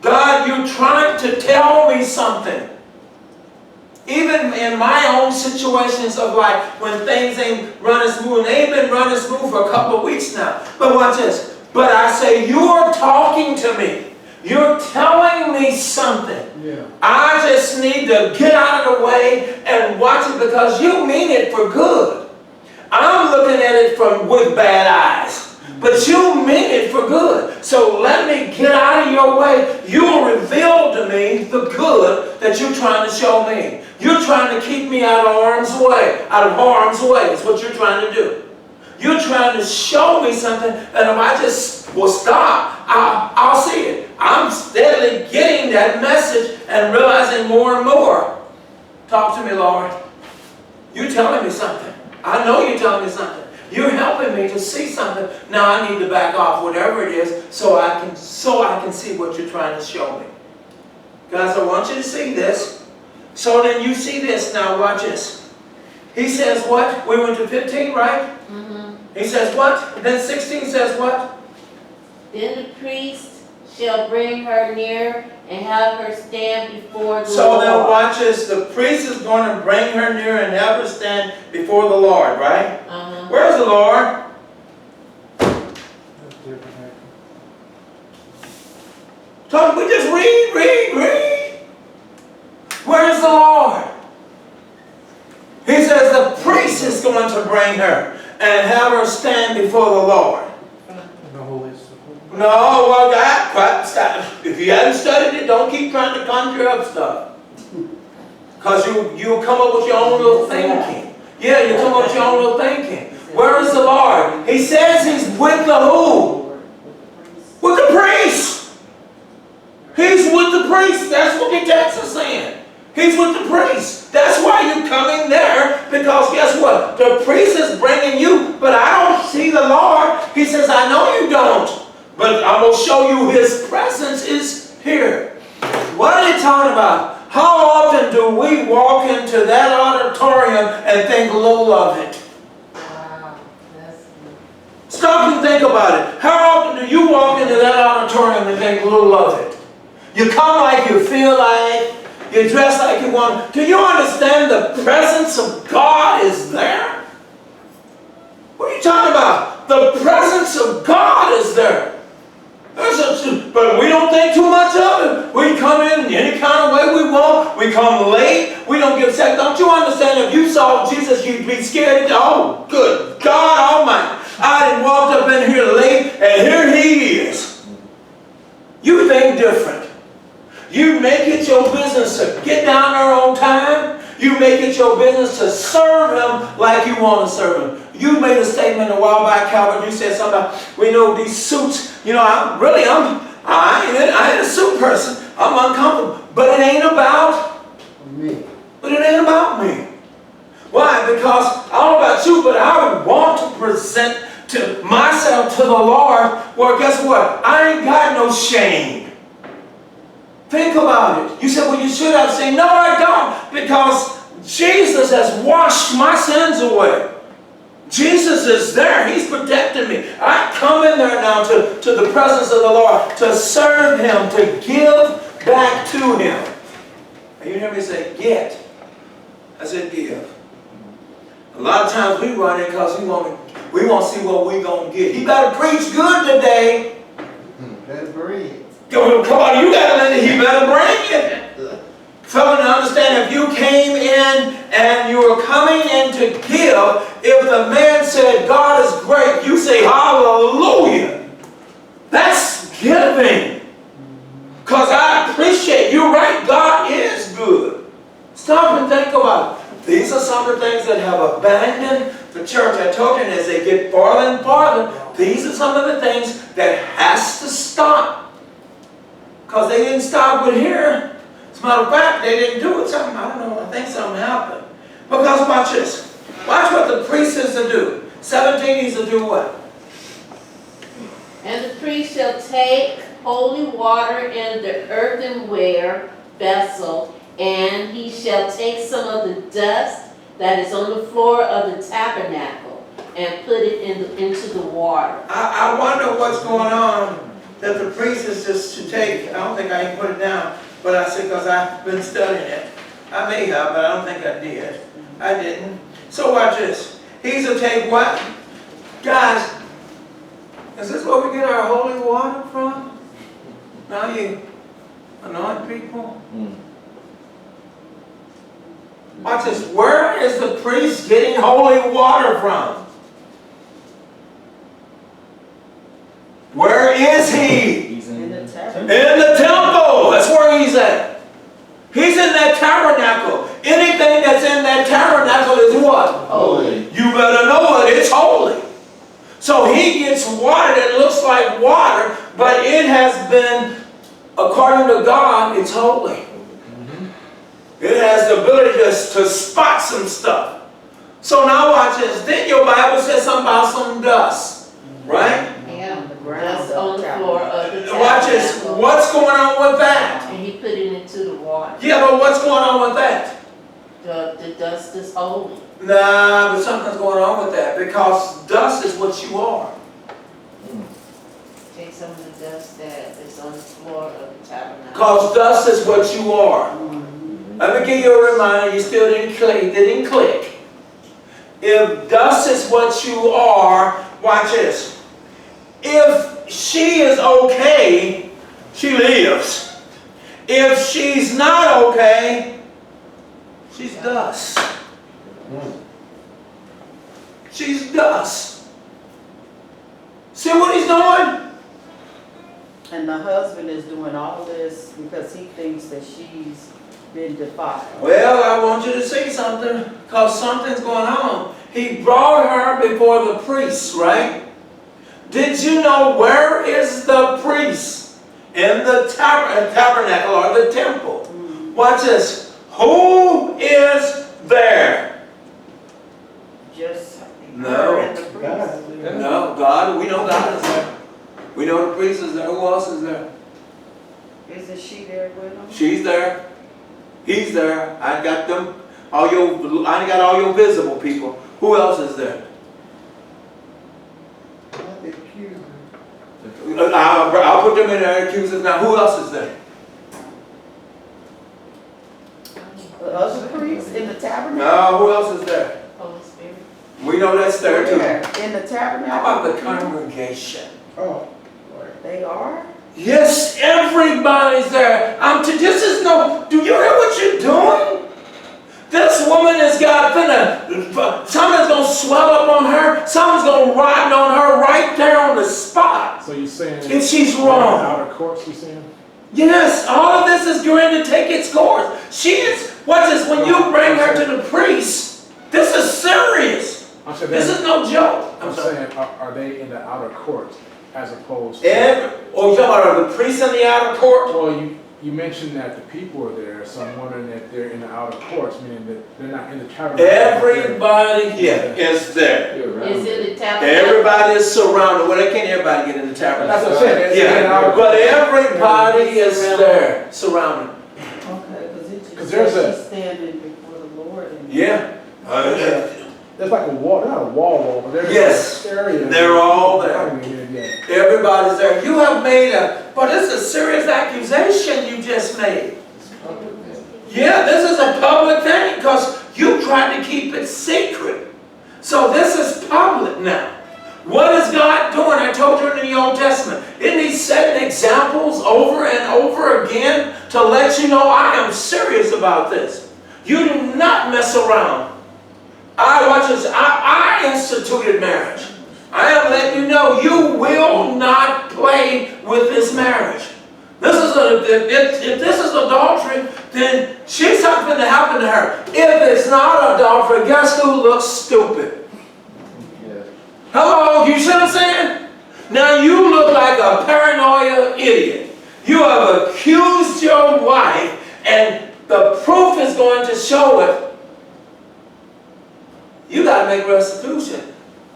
God, you're trying to tell me something. Even in my own situations of life, when things ain't running smooth, and they ain't been running smooth for a couple of weeks now. But watch this. But I say, you're talking to me. You're telling me something. Yeah. I just need to get out of the way and watch it because you mean it for good. I'm looking at it with bad eyes. But you mean it for good. So let me get out of your way. You'll reveal to me the good that you're trying to show me. You're trying to keep me out of harm's way is what you're trying to do. You're trying to show me something, and if I just will stop, I'll see it. I'm steadily getting that message and realizing more and more. Talk to me, Lord. You're telling me something. I know you're telling me something. You're helping me to see something. Now I need to back off whatever it is so I can see what you're trying to show me. Guys, I want you to see this. So then you see this. Now watch this. He says what? We went to 15, right? Mm-hmm. He says what? And then 16 says what? Then the priest shall bring her near and have her stand before the So Lord. then watch this. The priest is going to bring her near and have her stand before the Lord, right? Uh-huh. Where's the Lord? So we just read. Where's the Lord? He says the priest is going to bring her and have her stand before the Lord. The holiest of holies. No, well, stop. If you haven't studied it, don't keep trying to conjure up stuff. Because you'll come up with your own little thinking. Yeah, you come up with your own little thinking. Where is the Lord? He says He's with the who? With the priest. He's with the priest. That's what the text is saying. He's with the priest. That's why you're coming there, because guess what? The priest is bringing you, but I don't see the Lord. He says, I know you don't, but I'm going to show you His presence is here. What are they talking about? How often do we walk into that auditorium and think little of it? Wow, that's Stop and think about it. How often do you walk into that auditorium and think little of it? You come like you feel like, you dress like you want. Do you understand the presence of God is there? What are you talking about? The presence of God is there. But we don't think too much of it. We come in any kind of way we want. We come late. We don't give a second. Don't you understand? If you saw Jesus, you'd be scared. Oh, good God Almighty. I done walked up in here late, and here He is. You think different. You make it your business to get down there on time. You make it your business to serve Him like you want to serve Him. You made a statement a while back, Calvin. You said something about, we know these suits. You know, I ain't a suit person. I'm uncomfortable. But it ain't about Me. But it ain't about me. Why? Because I don't know about you, but I would want to present to myself to the Lord. Well, guess what? I ain't got no shame. Think about it. You said, well, you should have shame. No, I don't. Because Jesus has washed my sins away. Jesus is there. He's protecting me. I come in there now to the presence of the Lord to serve Him, to give back to Him. And you hear me say, get. I said, give. A lot of times we run in because we want to see what we're going to get. You better preach good today. That's bread. Come on, you gotta, he better bring it. Fellas, understand, if you came in and you were coming in to give, if the man said, God is great, you say, hallelujah. That's giving. Because I appreciate, you're right, God is good. Stop and think about it. These are some of the things that have abandoned the church. I told you, and as they get farther and farther, these are some of the things that has to stop. Because they didn't stop with here. As a matter of fact, they didn't do it. Something, I don't know, I think something happened. Because watch this. Watch what the priest is to do. 17 is to do what? And the priest shall take holy water in the earthenware vessel, and he shall take some of the dust that is on the floor of the tabernacle and put it into the water. I wonder what's going on that the priest is just to take. I don't think I can put it down, but I said, because I've been studying it. I may have, but I don't think I did. I didn't. So watch this. He's to take what? Guys, is this where we get our holy water from? Now you anoint people? Watch this. Where is the priest getting holy water from? Where is he? He's In the tabernacle. In the temple. That's where he's at. He's in that tabernacle. Anything that's in that tabernacle is what? holy. You better know it. It's holy. So he gets water that looks like water, but it has been, according to God, it's holy. It has the ability to spot some stuff. So now watch this. Then your Bible says something about some dust, right? Yeah, the ground that's of on the the floor of the tabernacle. Watch this. What's going on with that? And he put it into the water. Yeah, but what's going on with that? The dust is holy. Nah, but something's going on with that, because dust is what you are. Take some of the dust that is on the floor of the tabernacle. Because dust is what you are. Let me give you a reminder, you still didn't click. If dust is what you are, watch this. If she is okay, she lives. If she's not okay, she's dust. She's dust. See what he's doing? And the husband is doing all this because he thinks that she's been defiled. Well, I want you to see something, because something's going on. He brought her before the priest, right? Did you know where is the priest? In the tabernacle or the temple. Watch this. Who is there? Just No. her and the priest. No, God. We know God is there. We know the priest is there. Who else is there? Isn't she there with him? She's there. He's there. I got them. I got all your visible people. Who else is there? I'll put them in there. Accusers. Now, who else is there? The other priest in the tabernacle? No, who else is there? Holy Spirit. We know that's there too. Where? In the tabernacle? How about the congregation? Oh, They are? Yes, everybody's there. This is no. Do you hear what you're doing? This woman has got something's gonna swell up on her. Something's gonna rot on her right there on the spot. So you're saying? And she's wrong. Outer courts, you're saying? Yes, all of this is going to take its course. She is. Watch this. When you bring her to the priest, this is serious. I'm saying This is no joke. I'm saying, are they in the outer courts as opposed to? You talking about the priests in the outer court? Well, you mentioned that the people are there, so I'm wondering if they're in the outer courts, meaning that they're not in the tabernacle. Everybody here is there. Is in the tabernacle. Everybody is surrounded. Well, they can't everybody get in the tabernacle. That's what I'm saying. Yeah, but everybody is there, surrounded. Okay, because it 'Cause just there's says she's standing before the Lord. And Yeah. There's like a wall, not a wall, but there's Yes, an area. they're all there. Yeah. Everybody's there. You have made but it's a serious accusation you just made. Yeah, this is a public thing because you tried to keep it secret. So this is public now. What is God doing? I told you in the Old Testament. Isn't He setting examples over and over again to let you know I am serious about this. You do not mess around. I instituted marriage. I am letting you know you will not play with this marriage. If this is adultery, then she's something to happen to her. If it's not adultery, guess who looks stupid? Yeah. Hello, you see what I'm saying? Now you look like a paranoia idiot. You have accused your wife, and the proof is going to show it. You got to make restitution.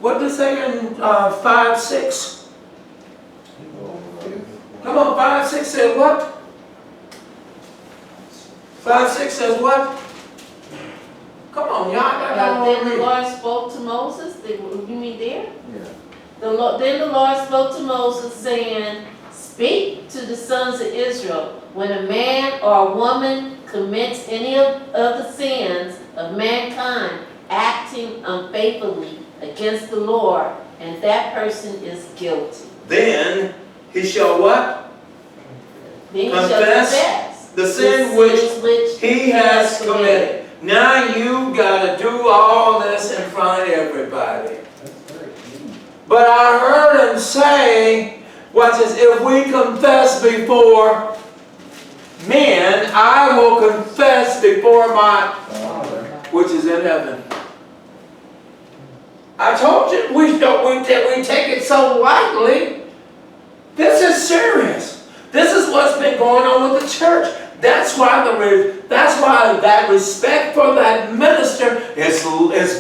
What did it say in 5:6? Come on, 5:6 said what? 5:6 says what? Come on, y'all. Then the Lord spoke to Moses, you mean there? Yeah. Then the Lord spoke to Moses, saying, speak to the sons of Israel, when a man or a woman commits any of the sins of mankind, acting unfaithfully against the Lord, and that person is guilty. Then he shall what? Then he Confess shall confess the sin which he has committed. Now you got to do all this in front of everybody. But I heard him say, watch this, if we confess before men, I will confess before my Father, which is in heaven. I told you, we take it so lightly. This is serious. This is what's been going on with the church. That's why that respect for that minister is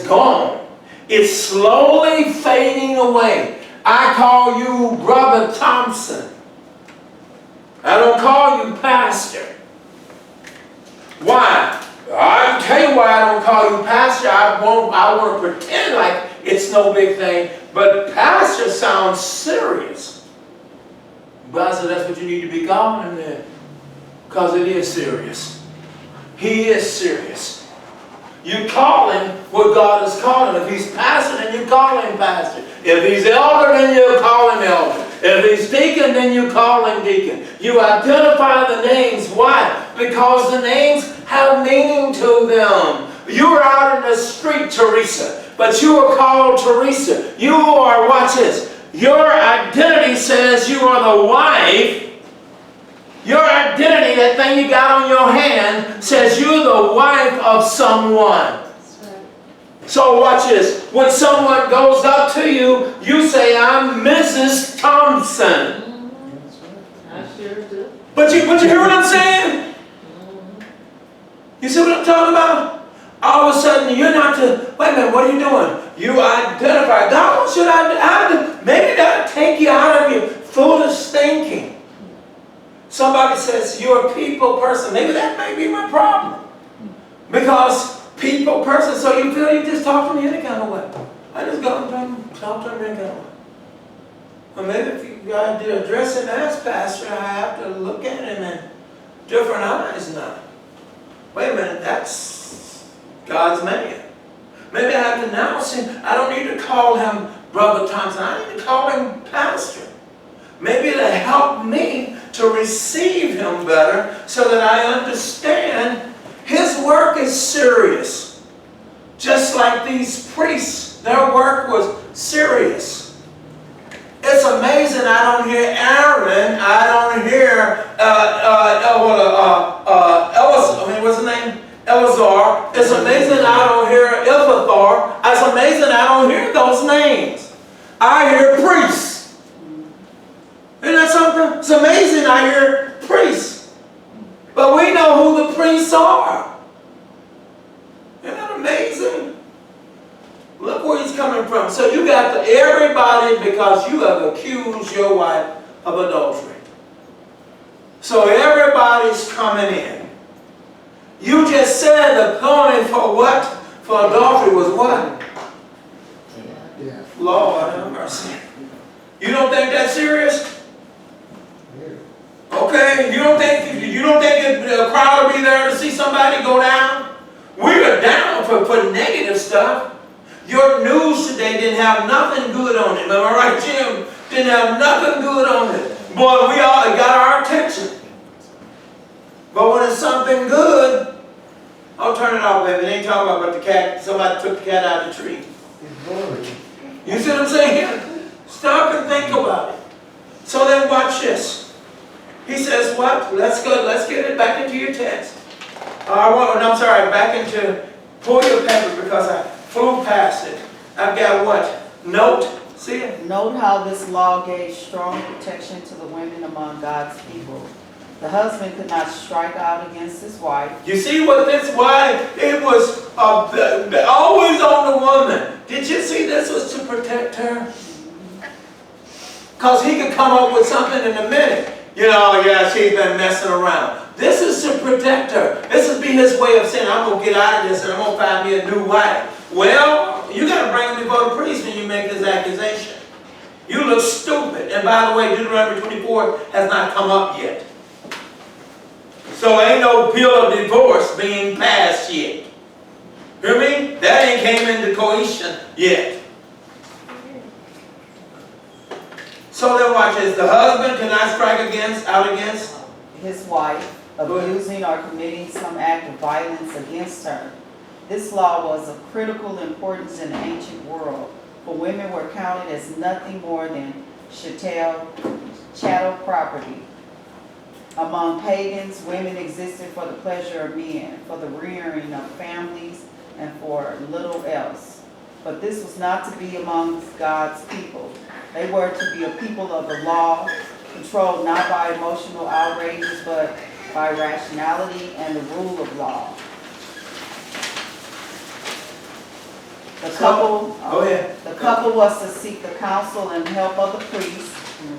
gone. It's slowly fading away. I call you Brother Thompson. I don't call you Pastor. Why? I can tell you why I don't call you Pastor. I want to pretend like it's no big thing. But Pastor sounds serious. But I said that's what you need to be calling him then. Because it is serious. He is serious. You call him what God has called him. If he's pastor, then you call him pastor. If he's elder, then you call him elder. If he's deacon, then you call him deacon. You identify the names. Why? Because the names have meaning to them. You are out in the street, Teresa, but you are called Teresa. You are, watch this, your identity says you are the wife. Your identity, that thing you got on your hand, says you're the wife of someone. So watch this. When someone goes up to you, you say, I'm Mrs. Thompson. I sure do. But you hear what I'm saying? You see what I'm talking about? All of a sudden, you're not to, wait a minute, what are you doing? You identify. God wants you to, maybe that'll take you out of your foolish thinking. Somebody says, you're a people person. Maybe that may be my problem. Because people person, so you feel you just talk to me any kind of way. I just go and talk to them any kind of way. Well, maybe if you got to address him as pastor, I have to look at him in different eyes now. Wait a minute, that's God's man. Maybe I have to announce him. I don't need to call him Brother Thompson. I need to call him pastor. Maybe it'll help me to receive him better so that I understand his work is serious. Just like these priests, their work was serious. It's amazing I don't hear Aaron, I don't hear what's his name? Eleazar. It's amazing I don't hear Iphathar. It's amazing I don't hear those names. I hear priests. Isn't that something? It's amazing I hear priests. But we know who the priests are. Isn't that amazing? Look where he's coming from. So you got everybody because you have accused your wife of adultery. So everybody's coming in. You just said the penalty for what? For adultery was what? Yeah. Lord have mercy. You don't think that's serious? Okay, you don't think the crowd will be there to see somebody go down? We are down for negative stuff. Your news today didn't have nothing good on it. Am I right, Jim? Didn't have nothing good on it. Boy, we all got our attention. But when it's something good, I'll turn it off, baby. It ain't talking about the cat, somebody took the cat out of the tree. You see what I'm saying? Stop and think about it. So then watch this. He says what? Let's get it back into your text. I'm sorry, back into, pull your paper because I flew past it. I've got what? Note, see it? Note how this law gave strong protection to the women among God's people. The husband could not strike out against his wife. You see what this, why it was always on the woman. Did you see this was to protect her? Because he could come up with something in a minute. You know, yeah, she's been messing around. This is to protect her. This would be his way of saying, I'm going to get out of this and I'm going to find me a new wife. Well, you got to bring him before the priest when you make this accusation. You look stupid. And by the way, Deuteronomy 24 has not come up yet. So ain't no bill of divorce being passed yet. Hear me? That ain't came into cohesion yet. So then watch this. The husband cannot strike out against His wife, abusing or committing some act of violence against her. This law was of critical importance in the ancient world, for women were counted as nothing more than chattel property. Among pagans, women existed for the pleasure of men, for the rearing of families, and for little else. But this was not to be among God's people. They were to be a people of the law, controlled not by emotional outrages, but by rationality and the rule of law. Go ahead. The couple was to seek the counsel and help of the priest,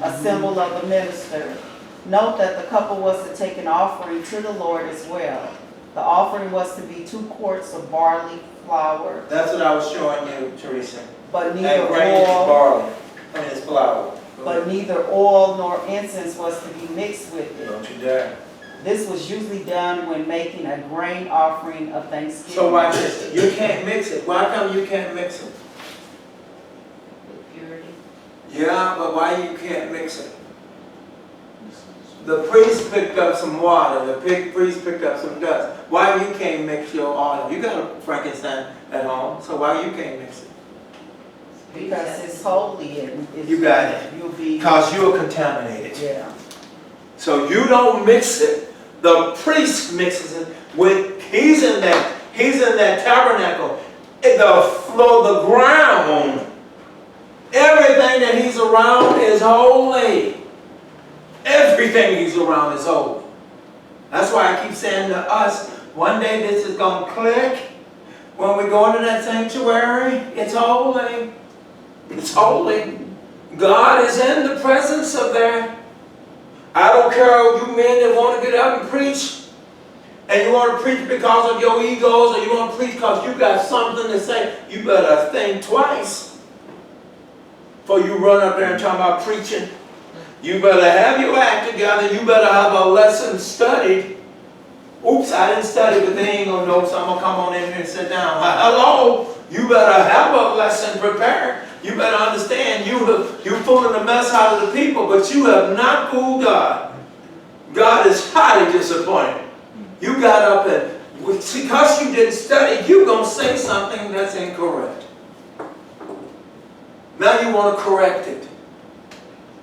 a symbol of the minister. Note that the couple was to take an offering to the Lord as well. The offering was to be 2 quarts of barley flour. That's what I was showing you, Teresa. But neither That grain is oil, barley. I mean, it's flour. but neither oil nor incense was to be mixed with it. Don't you dare. This was usually done when making a grain offering of thanksgiving. So watch this. You can't mix it. Why come you can't mix it? Purity. Yeah, but why you can't mix it? The priest picked up some water. The priest picked up some dust. Why you can't mix your oil? You got a Frankenstein at home, so why you can't mix it? Because it's holy and it's, You got it. You'll be, Because you're contaminated. yeah. So you don't mix it. The priest mixes it with, he's in that tabernacle. The ground, everything that he's around is holy. Everything he's around is holy. That's why I keep saying to us, one day this is going to click. When we go into that sanctuary, it's holy. It's holy. God is in the presence of there. I don't care, you men that want to get up and preach, and you want to preach because of your egos, or you want to preach because you got something to say, you better think twice before you run up there and talk about preaching. You better have your act together. You better have a lesson studied. Oops, I didn't study, but they ain't going to know, so I'm going to come on in here and sit down. Hello, you better have a lesson prepared. You better understand you're fooling the mess out of the people, but you have not fooled God. God is highly disappointed. You got up and, because you didn't study, you're going to say something that's incorrect. Now you want to correct it.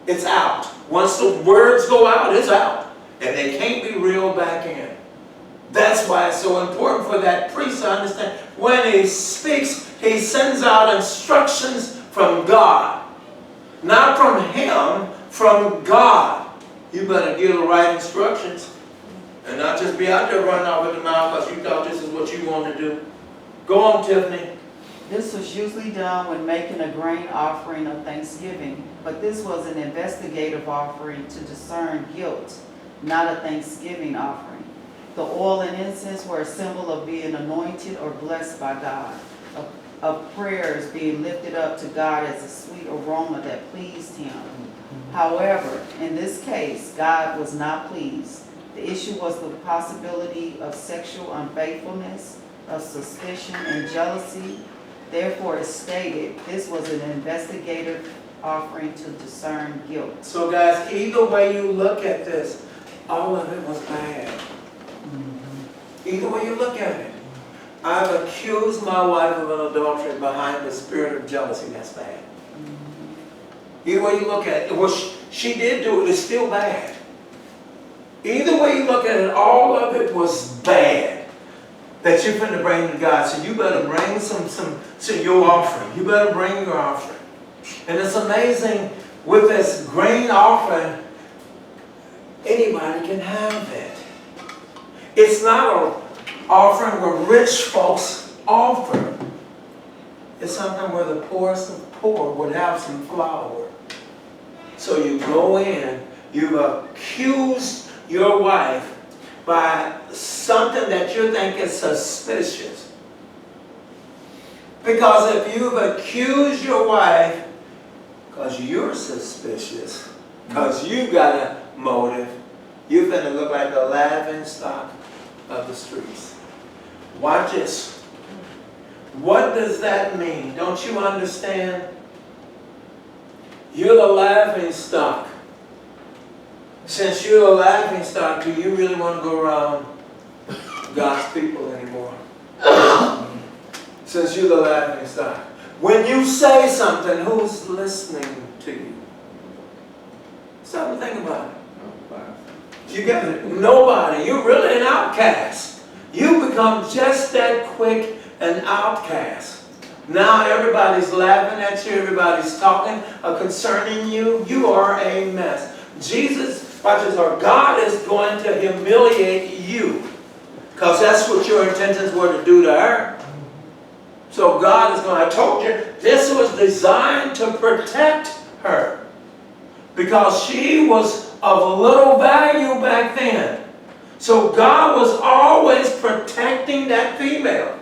It's out. Once the words go out, it's out. And they can't be reeled back in. That's why it's so important for that priest to understand. When he speaks, he sends out instructions from God. Not from him, from God. You better give the right instructions. And not just be out there running off at the mouth because you thought this is what you want to do. Go on, Tiffany. This was usually done when making a grain offering of thanksgiving, but this was an investigative offering to discern guilt, not a thanksgiving offering. The oil and incense were a symbol of being anointed or blessed by God, of prayers being lifted up to God as a sweet aroma that pleased him. However, in this case, God was not pleased. The issue was the possibility of sexual unfaithfulness, of suspicion and jealousy. Therefore, it's stated this was an investigative offering to discern guilt. So guys, either way you look at this, all of it was bad. Either way you look at it. I've accused my wife of an adultery behind the spirit of jealousy. That's bad. Either way you look at it, well, she did do it, it's still bad. Either way you look at it, all of it was bad that you're finna bring to God. So you better bring your offering. You better bring your offering. And it's amazing, with this grain offering, anybody can have it. It's not an offering where rich folks offer. It's something where the poorest of poor would have some flour. So you go in, you've accused your wife by something that you think is suspicious. Because if you've accused your wife because you're suspicious, because you got a motive, you're finna look like the laughing stock of the streets. Watch this. What does that mean? Don't you understand? You're the laughing stock. Since you're the laughing stock, do you really want to go around God's people anymore? Since you're the laughing stock. When you say something, who's listening to you? Stop and think about it. You got it. Nobody. You're really an outcast. You become just that quick an outcast. Now everybody's laughing at you. Everybody's talking concerning you. You are a mess. Jesus, watch this, or God is going to humiliate you. Because that's what your intentions were to do to her. So God is going, I told you, this was designed to protect her. Because she was of little value back then. So God was always protecting that female.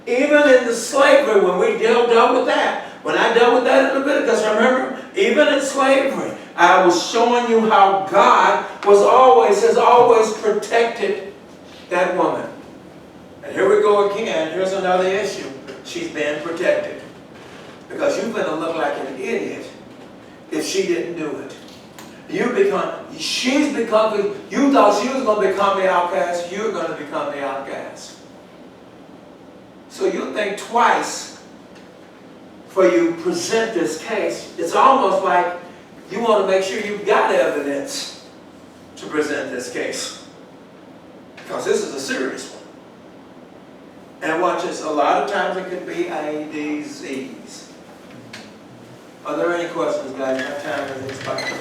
Even in the slavery, when we dealt with that. When I dealt with that in Leviticus, remember? Even in slavery, I was showing you how God has always protected that woman. And here we go again. Here's another issue. She's been protected. Because you're going to look like an idiot if she didn't do it. You thought she was going to become the outcast, you're going to become the outcast. So you think twice before you present this case. It's almost like you want to make sure you've got evidence to present this case. Because this is a serious one. And watch this, a lot of times it can be a disease. Are there any questions, guys? My time is expired.